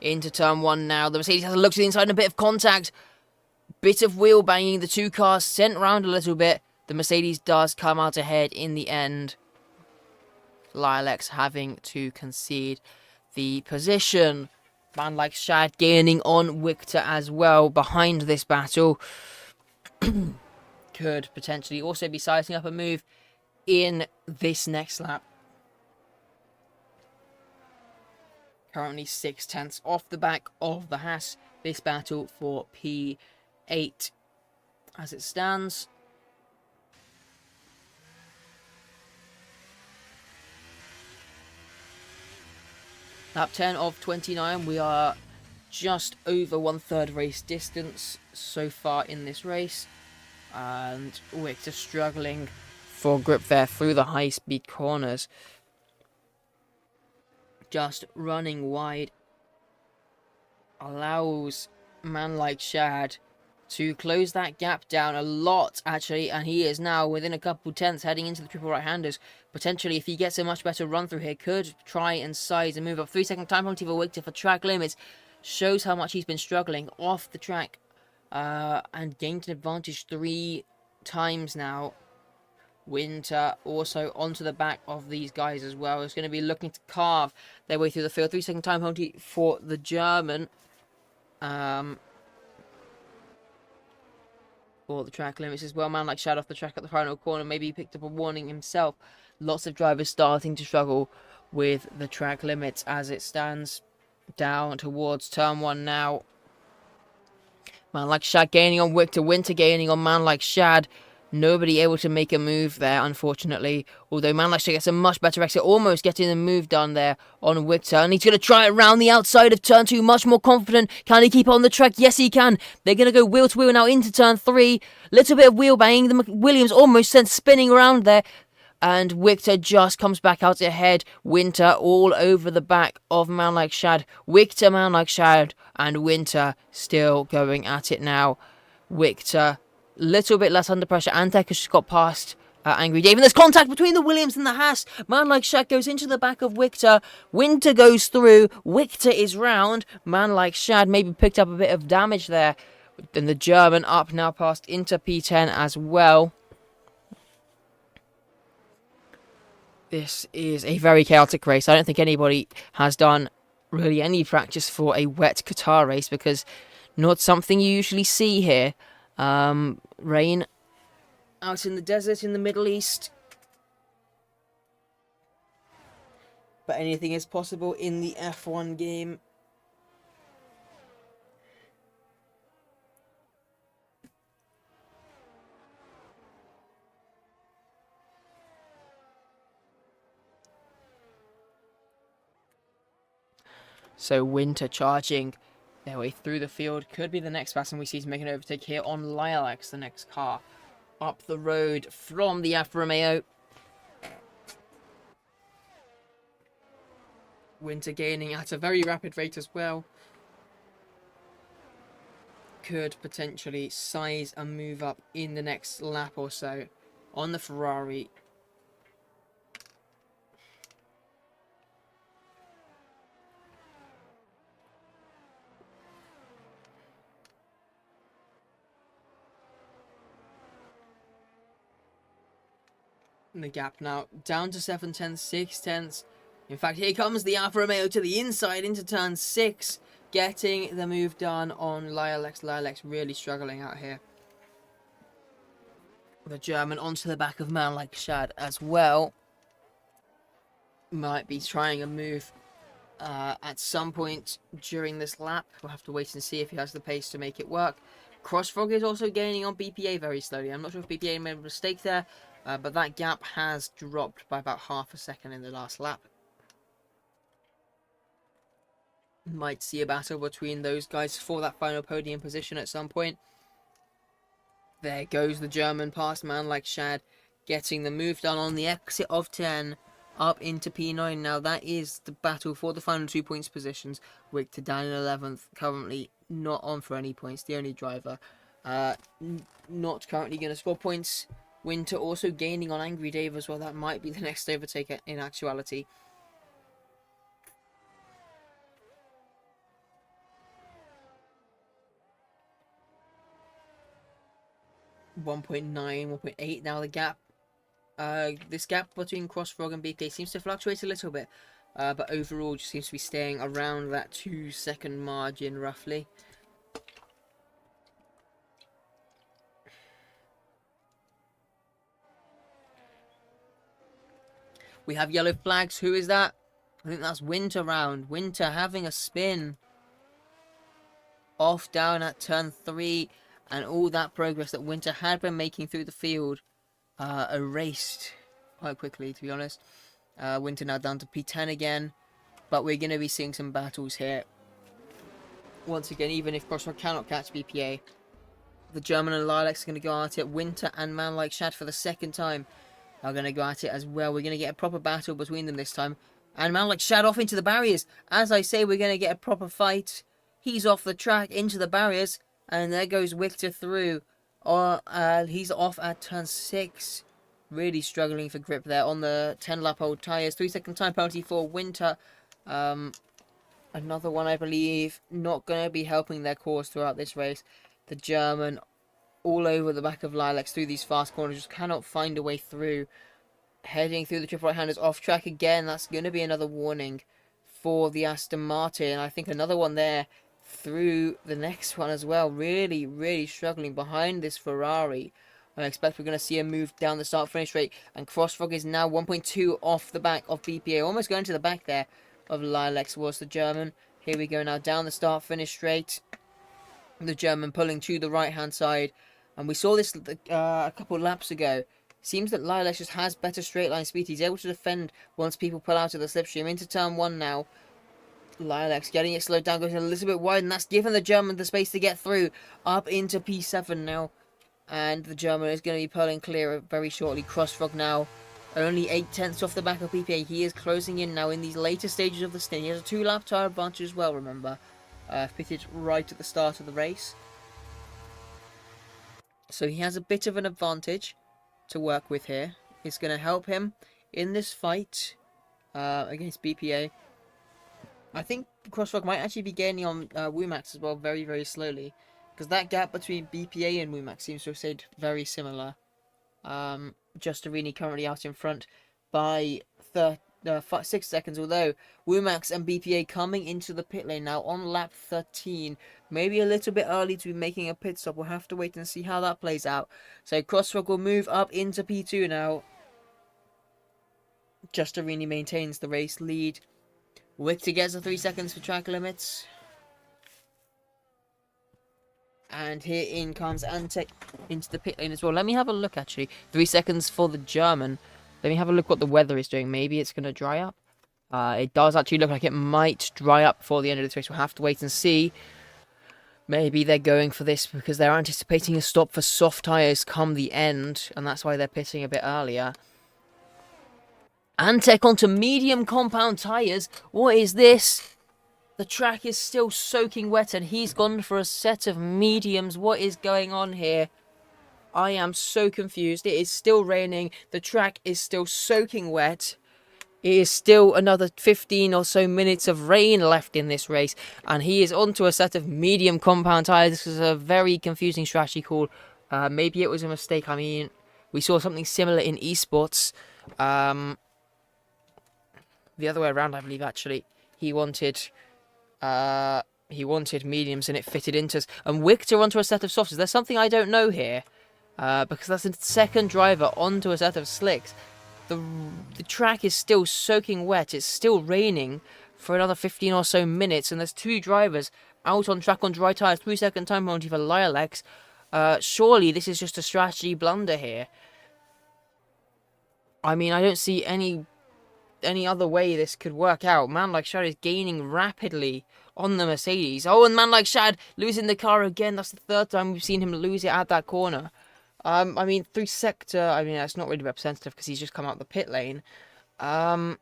Into turn one now. The Mercedes has a look to the inside and a bit of contact. Bit of wheel banging. The two cars sent round a little bit. The Mercedes does come out ahead in the end. Lilacs having to concede the position. Man like Shad gaining on Victor as well behind this battle. Could potentially also be sizing up a move in this next lap. Currently 6/10 off the back of the Haas. This battle for P8 as it stands. Lap 10 of 29. We are just over 1/3 race distance so far in this race. And Victor struggling for grip there through the high-speed corners. Just running wide allows man like Shad to close that gap down a lot, actually, and he is now within a couple tenths heading into the triple right-handers. Potentially, if he gets a much better run-through here, could try and size and move up. 3-second time penalty for Victor for track limits. Shows how much he's been struggling off the track. And gained an advantage 3 times now. Winter also onto the back of these guys as well. Is going to be looking to carve their way through the field. 3-second time penalty for the German. For the track limits as well. Man like Shad off the track at the final corner. Maybe he picked up a warning himself. Lots of drivers starting to struggle with the track limits as it stands. Down towards turn one now. Man like Shad gaining on Victor. Winter gaining on man like Shad. Nobody able to make a move there, unfortunately. Although man like Shad gets a much better exit. Almost getting the move done there on Victor. And he's going to try it around the outside of turn 2. Much more confident. Can he keep it on the track? Yes, he can. They're going to go wheel to wheel now into turn 3. Little bit of wheel banging. The Williams almost sent spinning around there. And Victor just comes back out ahead. Winter all over the back of man like Shad. Victor, man like Shad, and Winter still going at it now. Victor, little bit less under pressure. Antec has just got past Angry Dave. And there's contact between the Williams and the Haas. Man like Shad goes into the back of Victor. Winter goes through. Victor is round. Man like Shad maybe picked up a bit of damage there. Then the German up now past into P10 as well. This is a very chaotic race. I don't think anybody has done really any practice for a wet Qatar race because not something you usually see here. Rain out in the desert in the Middle East. But anything is possible in the F1 game. So Winter charging their way through the field. Could be the next person we see to make an overtake here on Lilacs, the next car up the road from the Alfa Romeo. Winter gaining at a very rapid rate as well. Could potentially size and move up in the next lap or so on the Ferrari. The gap now down to 7 tenths, 6 tenths. In fact, here comes the Alfa Romeo to the inside into turn 6, getting the move done on Lilacs. Lilacs really struggling out here. The German onto the back of man like Shad as well. Might be trying a move at some point during this lap. We'll have to wait and see if he has the pace to make it work. Crossfrog is also gaining on BPA very slowly. I'm not sure if BPA made a mistake there, but that gap has dropped by about half a second in the last lap. Might see a battle between those guys for that final podium position at some point. There goes the German past man like Shad, getting the move done on the exit of 10 up into P9. Now that is the battle for the final 2 points positions. Victor down in 11th, currently not on for any points, the only driver not currently going to score points. Winter also gaining on Angry Dave as well. That might be the next overtake in actuality. .9, 1.8 now the gap. This gap between Crossfrog and BPA seems to fluctuate a little bit, but overall just seems to be staying around that 2-second margin roughly. We have yellow flags. Who is that? I think that's Winter round. Winter having a spin. Off down at turn 3. And all that progress that Winter had been making through the field erased quite quickly, to be honest. Winter now down to P10 again. But we're going to be seeing some battles here. Once again, even if Crossfrog cannot catch BPA, the German and Lilacs are going to go at it. Winter and man like Shad for the second time are going to go at it as well. We're going to get a proper battle between them this time. And man like Shad off into the barriers. As I say, we're going to get a proper fight. He's off the track into the barriers. And there goes Victor through. He's off at turn 6. Really struggling for grip there on the 10-lap old tyres. 3-second time penalty for Winter. Another one, I believe, not going to be helping their cause throughout this race. The German all over the back of Lilacs through these fast corners. Just cannot find a way through. Heading through the triple right-handers off track again. That's going to be another warning for the Aston Martin. I think another one there through the next one as well. Really, really struggling behind this Ferrari. I expect we're going to see a move down the start-finish rate. And Crossfrog is now 1.2 off the back of BPA. Almost going to the back there of Lilacs was the German. Here we go now down the start-finish straight. The German pulling to the right-hand side. And we saw this a couple laps ago. Seems that Lilacs just has better straight line speed. He's able to defend once people pull out of the slipstream. Into turn 1 now. Lilacs getting it slowed down, going a little bit wide, and that's given the German the space to get through. Up into P7 now. And the German is going to be pulling clear very shortly. Crossfrog now only 8 tenths off the back of PPA. He is closing in now in these later stages of the stint. He has a 2-lap tyre advantage as well, remember. Pitted right at the start of the race. So he has a bit of an advantage to work with here. It's going to help him in this fight against BPA. I think Crossfrog might actually be gaining on Wumax as well very, very slowly. Because that gap between BPA and Wumax seems to have stayed very similar. Justerini currently out in front by 6 seconds. Although Wumax and BPA coming into the pit lane now on lap 13. Maybe a little bit early to be making a pit stop. We'll have to wait and see how that plays out. So Crossfrog will move up into P2 now. Justerini maintains the race lead. Victor gets the 3 seconds for track limits. And here in comes Antec into the pit lane as well. Let me have a look actually. 3 seconds for the German. Let me have a look what the weather is doing. Maybe it's going to dry up. It does actually look like it might dry up before the end of this race. We'll have to wait and see. Maybe they're going for this because they're anticipating a stop for soft tyres come the end. And that's why they're pitting a bit earlier. Antec onto medium compound tyres. What is this? The track is still soaking wet and he's gone for a set of mediums. What is going on here? I am so confused. It is still raining. The track is still soaking wet. It is still another 15 or so minutes of rain left in this race. And he is onto a set of medium compound tyres. This is a very confusing strategy call. Maybe it was a mistake. I mean, We saw something similar in esports. The other way around, I believe, actually. He wanted mediums and it fitted into us. And Victor onto a set of softs. There's something I don't know here. Because that's a second driver onto a set of slicks. The track is still soaking wet. It's still raining for another 15 or so minutes. And there's two drivers out on track on dry tyres. 3-second time penalty for Lilacs. Surely this is just a strategy blunder here. I mean, I don't see any other way this could work out. Man like Shad is gaining rapidly on the Mercedes. Oh, and man like Shad losing the car again. That's the third time we've seen him lose it at that corner. I mean, through sector, I mean, that's not really representative because he's just come out the pit lane. Let's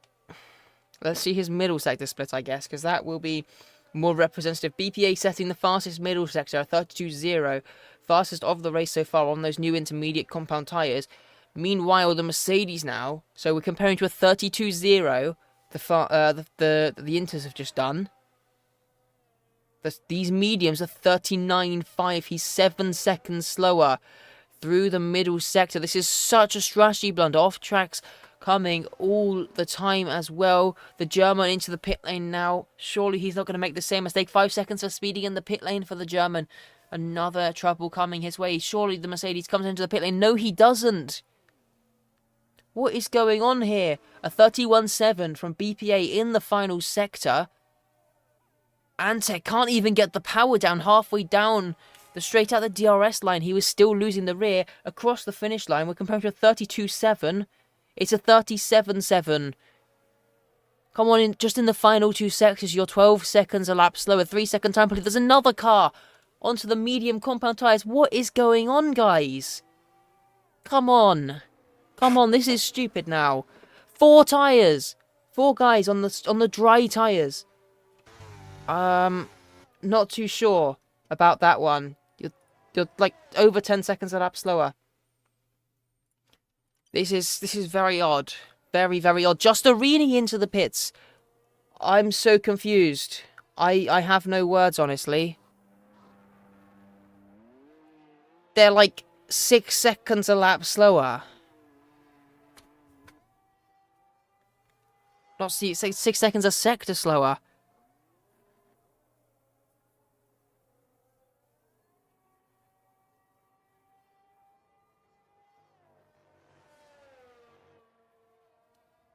see his middle sector split, I guess, because that will be more representative. BPA setting the fastest middle sector, a 32.0. Fastest of the race so far on those new intermediate compound tyres. Meanwhile, the Mercedes now, so we're comparing to a 32.0, the Inters have just done. These mediums are 39.5. He's 7 seconds slower through the middle sector. This is such a strategy blunder. Off tracks coming all the time as well. The German into the pit lane now. Surely he's not going to make the same mistake. 5 seconds for speeding in the pit lane for the German. Another trouble coming his way. Surely the Mercedes comes into the pit lane. No, he doesn't. What is going on here? A 31.7 from BPA in the final sector. Antec can't even get the power down halfway down the straight out the DRS line. He was still losing the rear across the finish line. We're comparing to a 32.7. It's a 37.7. Come on, just in the final two sectors, you're 12 seconds a lap slower. 3-second time penalty. There's another car onto the medium compound tyres. What is going on, guys? Come on. Come on, this is stupid now. 4 tyres. 4 guys on the dry tyres. Not too sure about that one. You're like over 10 seconds a lap slower. This is very odd. Very, very odd. Justerini into the pits. I'm so confused. I have no words, honestly. They're like 6 seconds a lap slower. Not see, say 6 seconds a sector slower.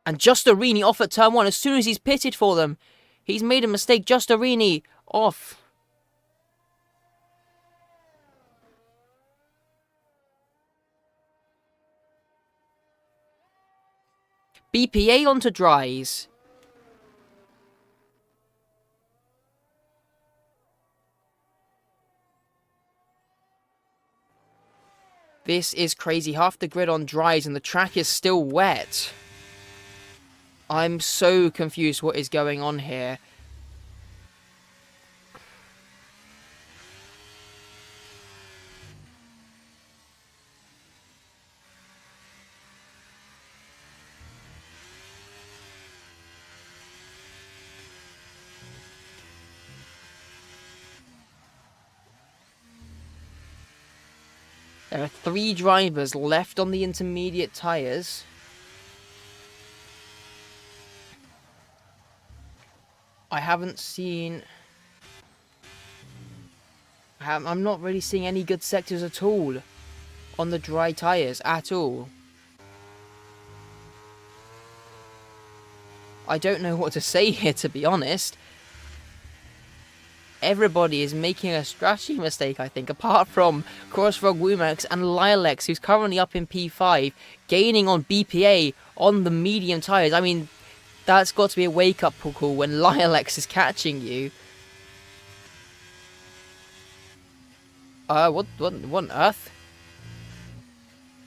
And Justerini off at turn 1 as soon as he's pitted for them. He's made a mistake. Justerini off. BPA onto dries. This is crazy. Half the grid on dries and the track is still wet. I'm so confused what is going on here. There are 3 drivers left on the intermediate tyres. I haven't seen... I'm not really seeing any good sectors at all on the dry tyres, at all. I don't know what to say here, to be honest. Everybody is making a strategy mistake, I think, apart from Crossfrog Wumax and Lilacs, who's currently up in P5, gaining on BPA on the medium tyres. I mean, that's got to be a wake-up call when Lilacs is catching you. What on earth?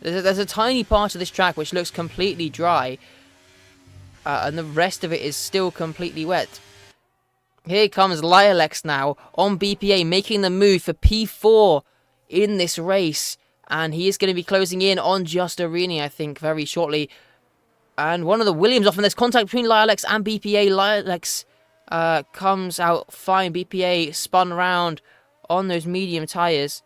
There's a tiny part of this track which looks completely dry, and the rest of it is still completely wet. Here comes Lilacs now on BPA, making the move for P4 in this race, and he is going to be closing in on Justerini, I think, very shortly. And one of the Williams off, and there's contact between Lilacs and BPA. Lilacs comes out fine. BPA spun around on those medium tyres.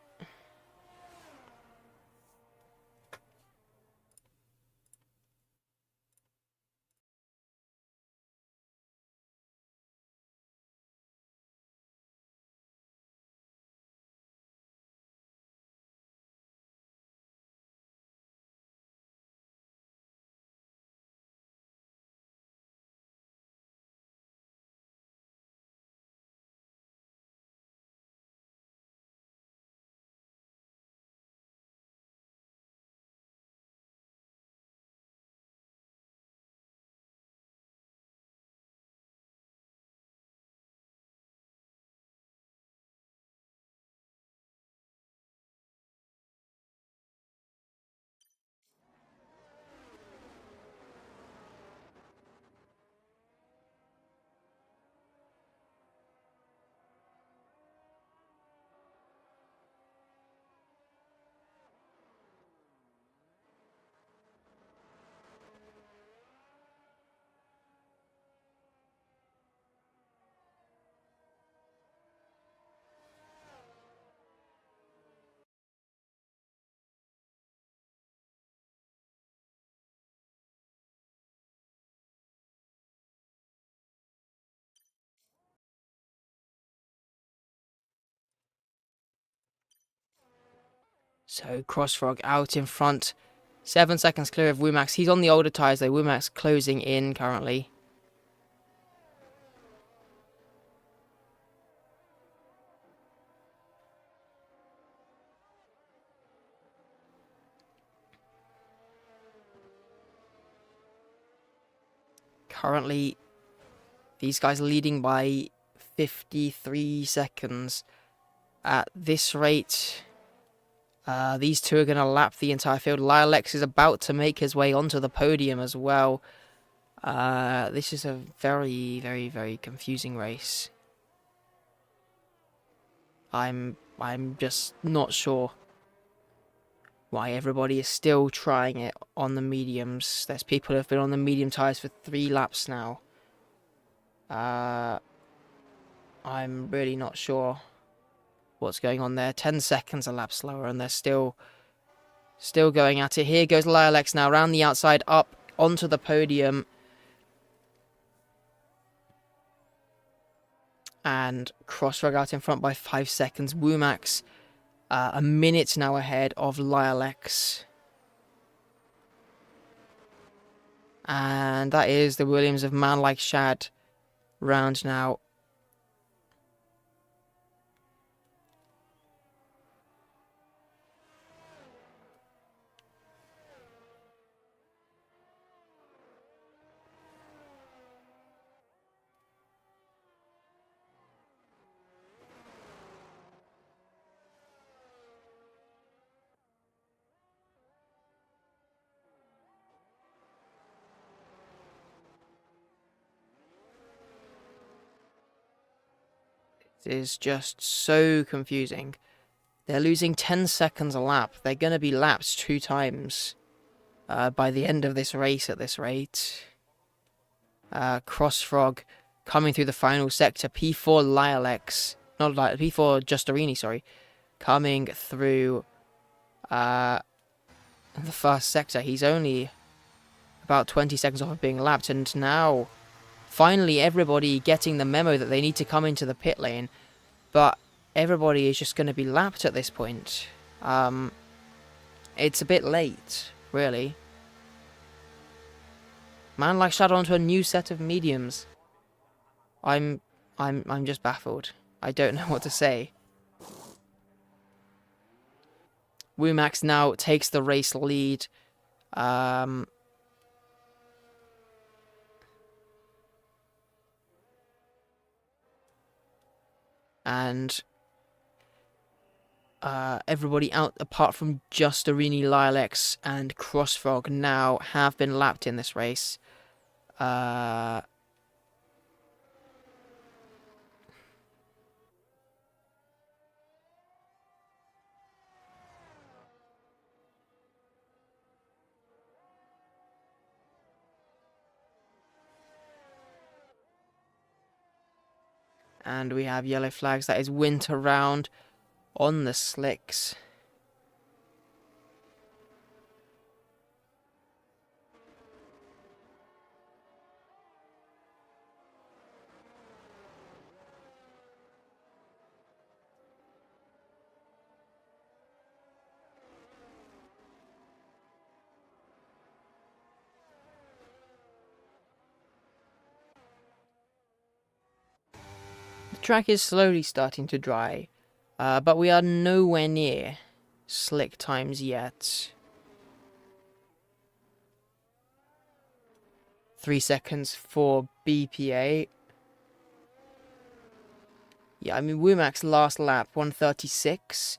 So Crossfrog out in front. 7 seconds clear of Wumax. He's on the older tyres though. Wumax closing in currently. Currently, these guys are leading by 53 seconds. At this rate, these two are going to lap the entire field. Lilex is about to make his way onto the podium as well. This is a very, very, very confusing race. I'm just not sure why everybody is still trying it on the mediums. There's people who have been on the medium tyres for 3 laps now. I'm really not sure what's going on there. 10 seconds a lap slower, and they're still going at it. Here goes Lilex now, around the outside, up onto the podium. And Crossrug out in front by 5 seconds. Wumax a minute now ahead of Lilex. And that is the Williams of Man Like Shad round now. It is just so confusing. They're losing 10 seconds a lap. They're going to be lapped 2 times by the end of this race at this rate. Crossfrog coming through the final sector. P4 Lilex. Not like P4 Justerini, sorry. Coming through the first sector. He's only about 20 seconds off of being lapped. And now, finally, everybody getting the memo that they need to come into the pit lane. But everybody is just going to be lapped at this point. It's a bit late, really. Man Like Shadow onto a new set of mediums. I'm just baffled. I don't know what to say. Wumax now takes the race lead. And everybody out apart from Justerini, Lilex, and Crossfrog now have been lapped in this race. And we have yellow flags. That is winter round on the slicks. The track is slowly starting to dry, but we are nowhere near slick times yet. 3 seconds for BPA. Yeah, I mean, Wumax last lap, 1:36.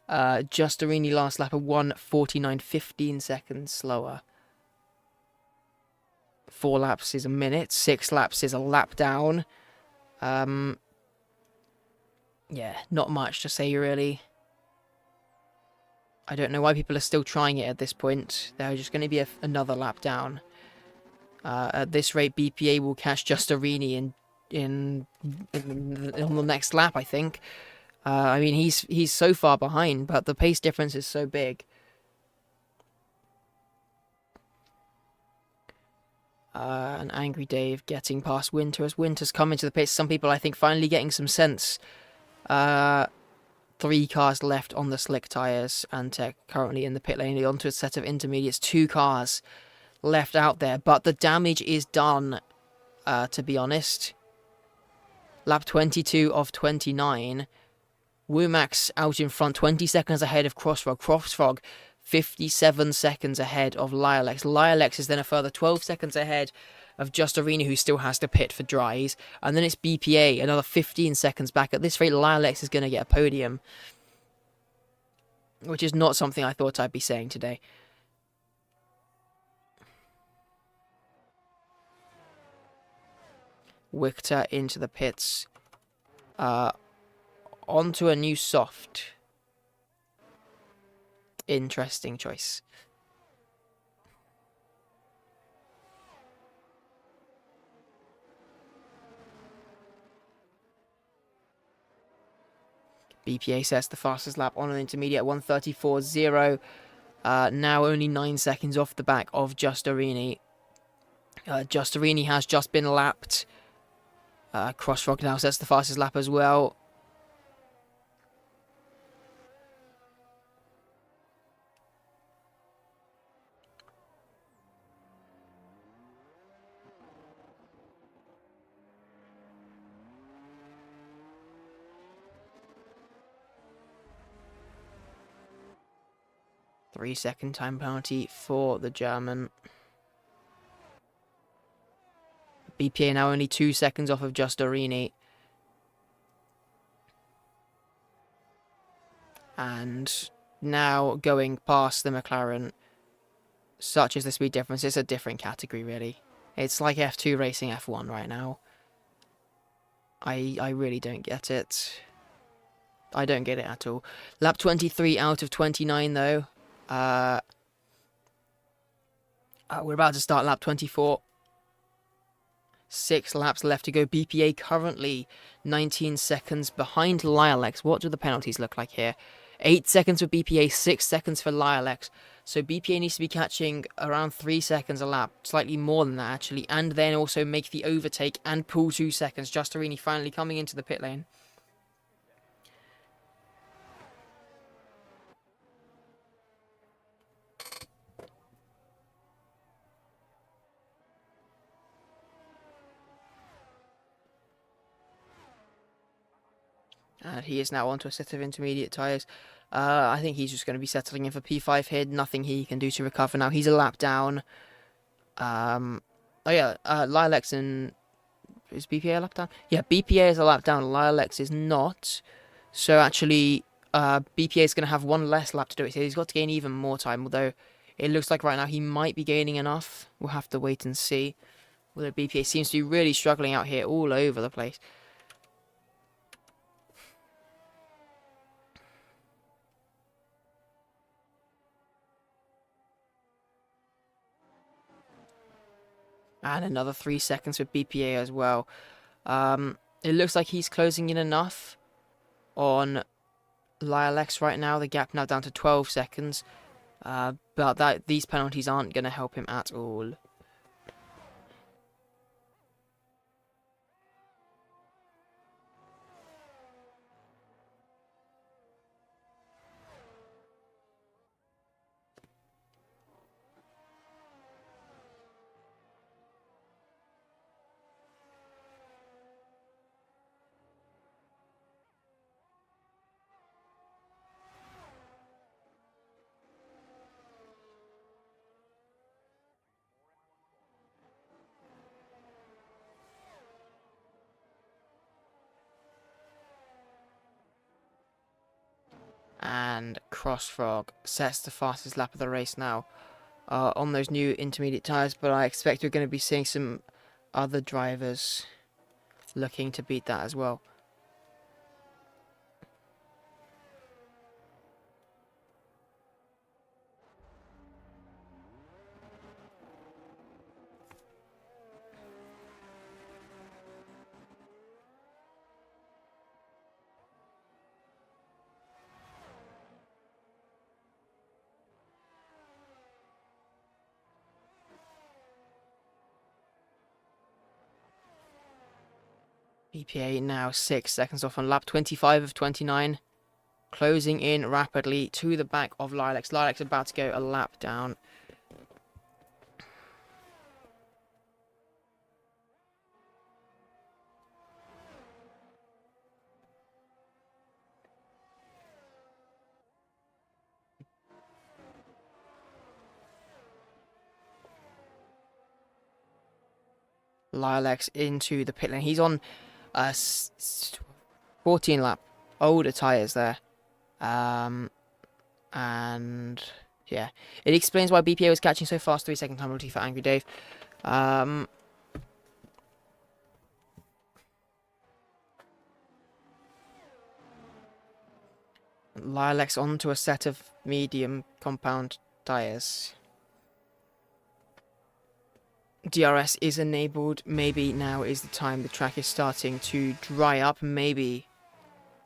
Justerini last lap, at 1:49, 15 seconds slower. 4 laps is a minute, 6 laps is a lap down. Yeah, not much to say, really. I don't know why people are still trying it at this point. They're just going to be another lap down. At this rate, BPA will catch Justerini on the next lap, I think. I mean, he's so far behind, but the pace difference is so big. And Angry Dave getting past Winter as Winter's come into the pits. Some people, I think, finally getting some sense. 3 cars left on the slick tyres, and Tech currently in the pit lane onto a set of intermediates. 2 cars left out there, but the damage is done, to be honest. Lap 22 of 29. Womack's out in front, 20 seconds ahead of Crossfrog. Crossfrog, 57 seconds ahead of Lialex. Lialex is then a further 12 seconds ahead of Just Arena, who still has to pit for dries. And then it's BPA, another 15 seconds back. At this rate, Lialex is going to get a podium, which is not something I thought I'd be saying today. Wichter into the pits. Onto a new soft. Interesting choice. BPA sets the fastest lap on an intermediate at 1:34.0. Now only 9 seconds off the back of Justarini. Justarini has just been lapped. Crossfrog now sets the fastest lap as well. Three-second time penalty for the German. BPA now only 2 seconds off of Justarini. And now going past the McLaren. Such is the speed difference. It's a different category, really. It's like F2 racing F1 right now. I really don't get it. I don't get it at all. Lap 23 out of 29, though. We're about to start lap 24. 6 laps left to go. BPA currently 19 seconds behind Lialex. What do the penalties look like here? 8 seconds for BPA, 6 seconds for Lialex. So BPA needs to be catching around 3 seconds a lap, slightly more than that actually, and then also make the overtake and pull 2 seconds. Justarini finally coming into the pit lane. And he is now onto a set of intermediate tyres. I think he's just going to be settling in for P5 here. Nothing he can do to recover now. He's a lap down. Lialex and... Is BPA a lap down? Yeah, BPA is a lap down. Lialex is not. So actually, BPA is going to have 1 less lap to do it. So he's got to gain even more time. Although, it looks like right now he might be gaining enough. We'll have to wait and see. Although BPA seems to be really struggling out here all over the place. And another 3 seconds for BPA as well. It looks like he's closing in enough on Lialex right now. The gap now down to 12 seconds. But these penalties aren't going to help him at all. And Crossfrog sets the fastest lap of the race now on those new intermediate tyres. But I expect we're going to be seeing some other drivers looking to beat that as well. BPA now 6 seconds off on lap 25 of 29. closing in rapidly to the back of Lilacs. Lilacs about to go a lap down. Lilacs into the pit lane. He's on 14 lap older tyres there. And yeah, it explains why BPA was catching so fast. 3-second time penalty for Angry Dave. Lilacs onto a set of medium compound tyres. DRS is enabled. Maybe now is the time. The track is starting to dry up. Maybe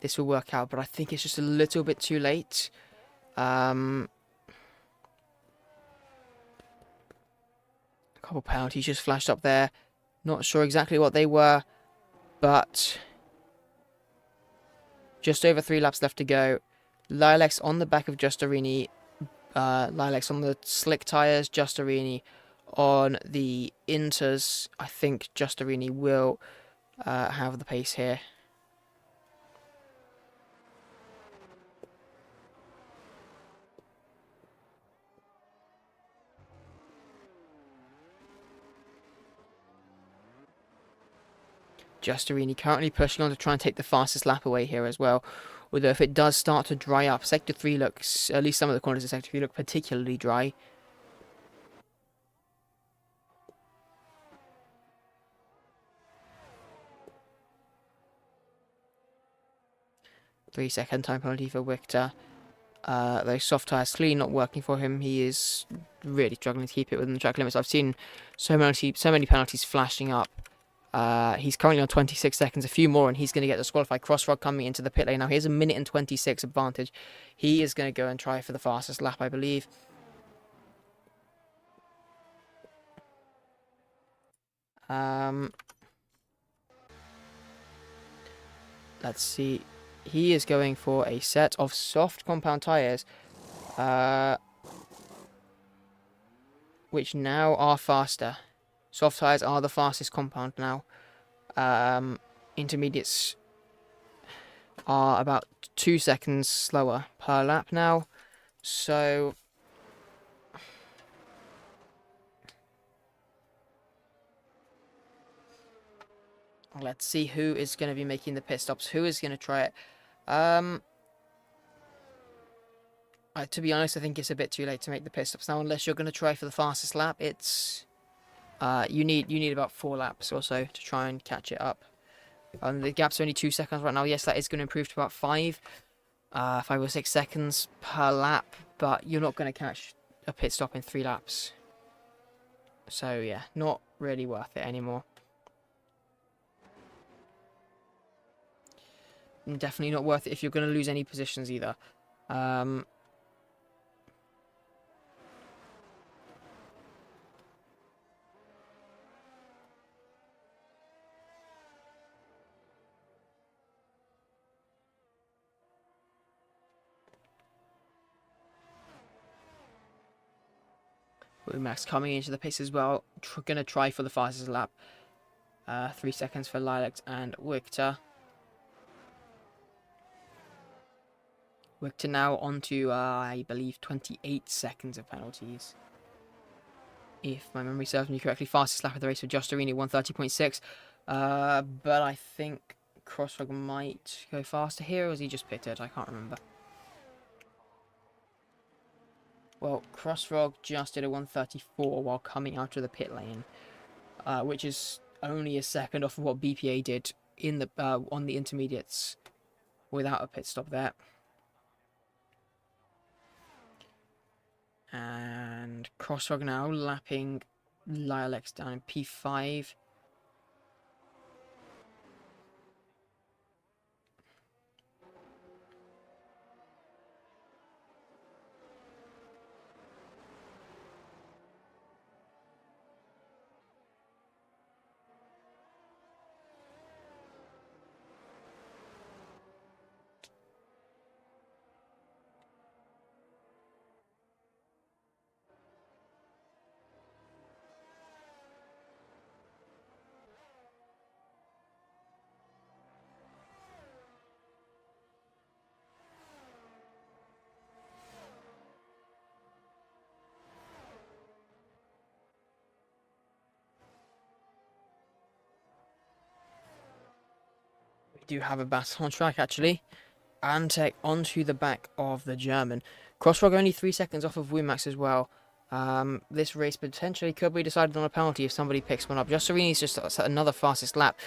this will work out, but I think it's just a little bit too late. A couple penalties just flashed up there. Not sure exactly what they were, but just over 3 laps left to go. Lilacs on the back of Justarini. Lilacs on the slick tyres. Justarini on the Inters. I think Justarini will have the pace here. Justarini currently pushing on to try and take the fastest lap away here as well. Although if it does start to dry up, Sector 3 looks, at least some of the corners of Sector 3 look particularly dry. Three-second time penalty for Victor. Those soft tyres clearly not working for him. He is really struggling to keep it within the track limits. I've seen so many penalties flashing up. He's currently on 26 seconds, a few more, and he's going to get disqualified. Crossrod coming into the pit lane now. He has a minute and 26 advantage. He is going to go and try for the fastest lap, I believe. Let's see. He is going for a set of soft compound tyres, which now are faster. Soft tyres are the fastest compound now. Intermediates are about 2 seconds slower per lap now. So let's see who is going to be making the pit stops. Who is going to try it? To be honest, I think it's a bit too late to make the pit stops now. Unless you're going to try for the fastest lap, it's you need about 4 laps or so to try and catch it up. The gap's only 2 seconds right now. Yes, that is going to improve to about 5 or 6 seconds per lap, but you're not going to catch a pit stop in 3 laps. So yeah, not really worth it anymore. And definitely not worth it if you're going to lose any positions either. Max coming into the pace as well. Going to try for the fastest lap. 3 seconds for Lilacs and Victor. Victor now onto, I believe, 28 seconds of penalties. If my memory serves me correctly, fastest lap of the race for Justarini, 1:30.6. But I think Crossrog might go faster here, or was he just pitted? I can't remember. Well, Crossrog just did a 1:34 while coming out of the pit lane, which is only a second off of what BPA did in the on the intermediates without a pit stop there. And Crossrog now lapping Lilacs down in P5. do have a battle on track, actually. Antec onto the back of the German. Crossfrog only 3 seconds off of Wumax as well. This race potentially could be decided on a penalty if somebody picks one up. Justarini's just set another fastest lap,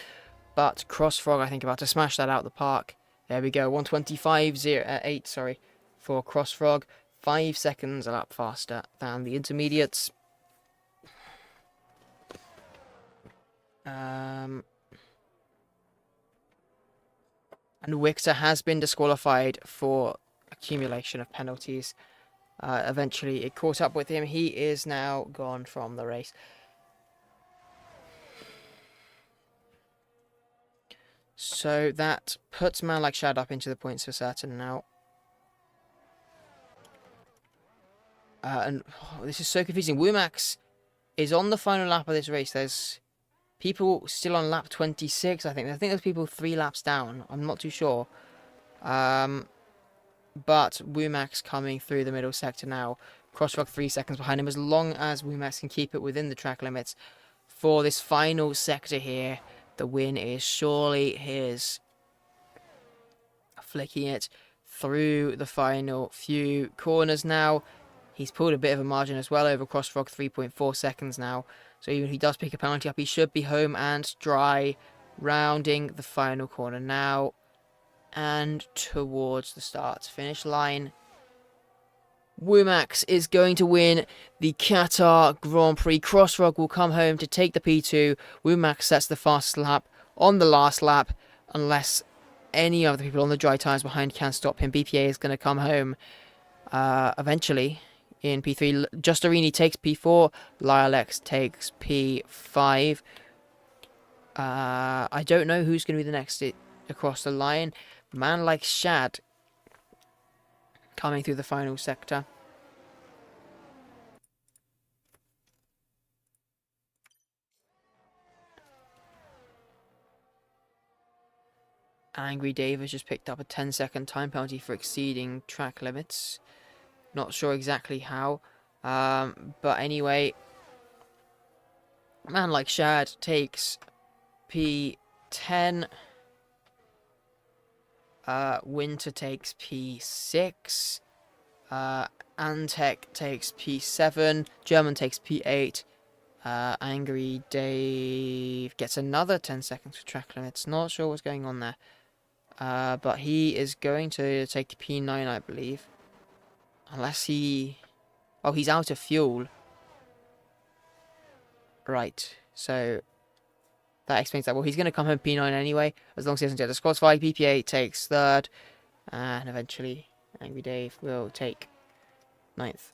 but Crossfrog, I think, about to smash that out the park. There we go, 1:25.08, sorry, for Crossfrog. 5 seconds a lap faster than the intermediates. And Victor has been disqualified for accumulation of penalties. Eventually, it caught up with him. He is now gone from the race. So that puts man like Shad up into the points for certain now. And this is so confusing. Wumax is on the final lap of this race. There's people still on lap 26, I think. I think there's people 3 laps down. I'm not too sure. But Wumax coming through the middle sector now. Crossfrog 3 seconds behind him. As long as Wumax can keep it within the track limits for this final sector here, the win is surely his. Flicking it through the final few corners now. He's pulled a bit of a margin as well over Crossfrog, 3.4 seconds now. So even if he does pick a penalty up, he should be home and dry. Rounding the final corner now. And towards the start finish line. Wumax is going to win the Qatar Grand Prix. Crossfrog will come home to take the P2. Wumax sets the fastest lap on the last lap. Unless any other people on the dry tyres behind can stop him. BPA is going to come home eventually in P3. Justarini takes P4. Lilex takes P5. I don't know who's going to be the next across the line. Man like Shad coming through the final sector. Angry Dave has just picked up a 10-second time penalty for exceeding track limits. Not sure exactly how. But anyway, man like Shad takes P10. Winter takes P6. Antec takes P7. German takes P8. Angry Dave gets another 10 seconds for track limits. Not sure what's going on there. But he is going to take P9, I believe. Unless he... Oh, he's out of fuel. Right, so... That explains that. Well, he's going to come home P9 anyway, as long as he doesn't get disqualified. BPA takes 3rd, and eventually Angry Dave will take 9th.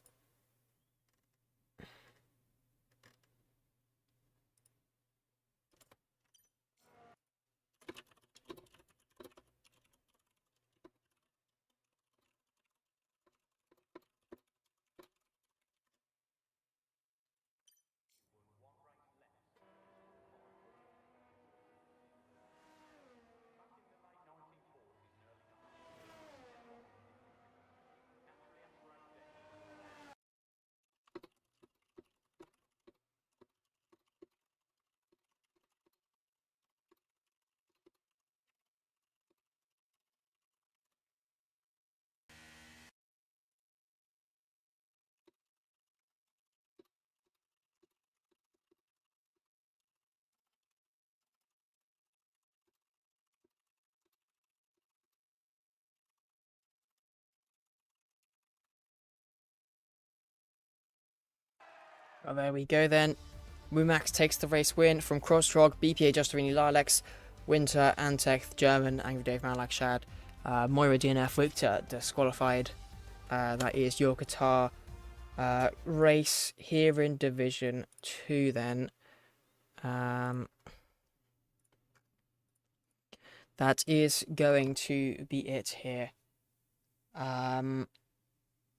Well, there we go then. Wumax takes the race win from Crossfrog, BPA, Justarini, Lilex, Winter, Antec, German, Angry Dave, Man Like Shad, Moira, DNF, Victor disqualified. That is your Qatar race here in Division 2 then. That is going to be it here.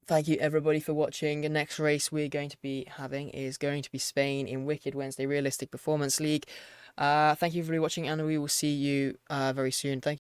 Thank you everybody for watching. The next race we're going to be having is going to be Spain in Wicked Wednesday Realistic Performance League. Thank you for watching, and we will see you very soon. Thank you.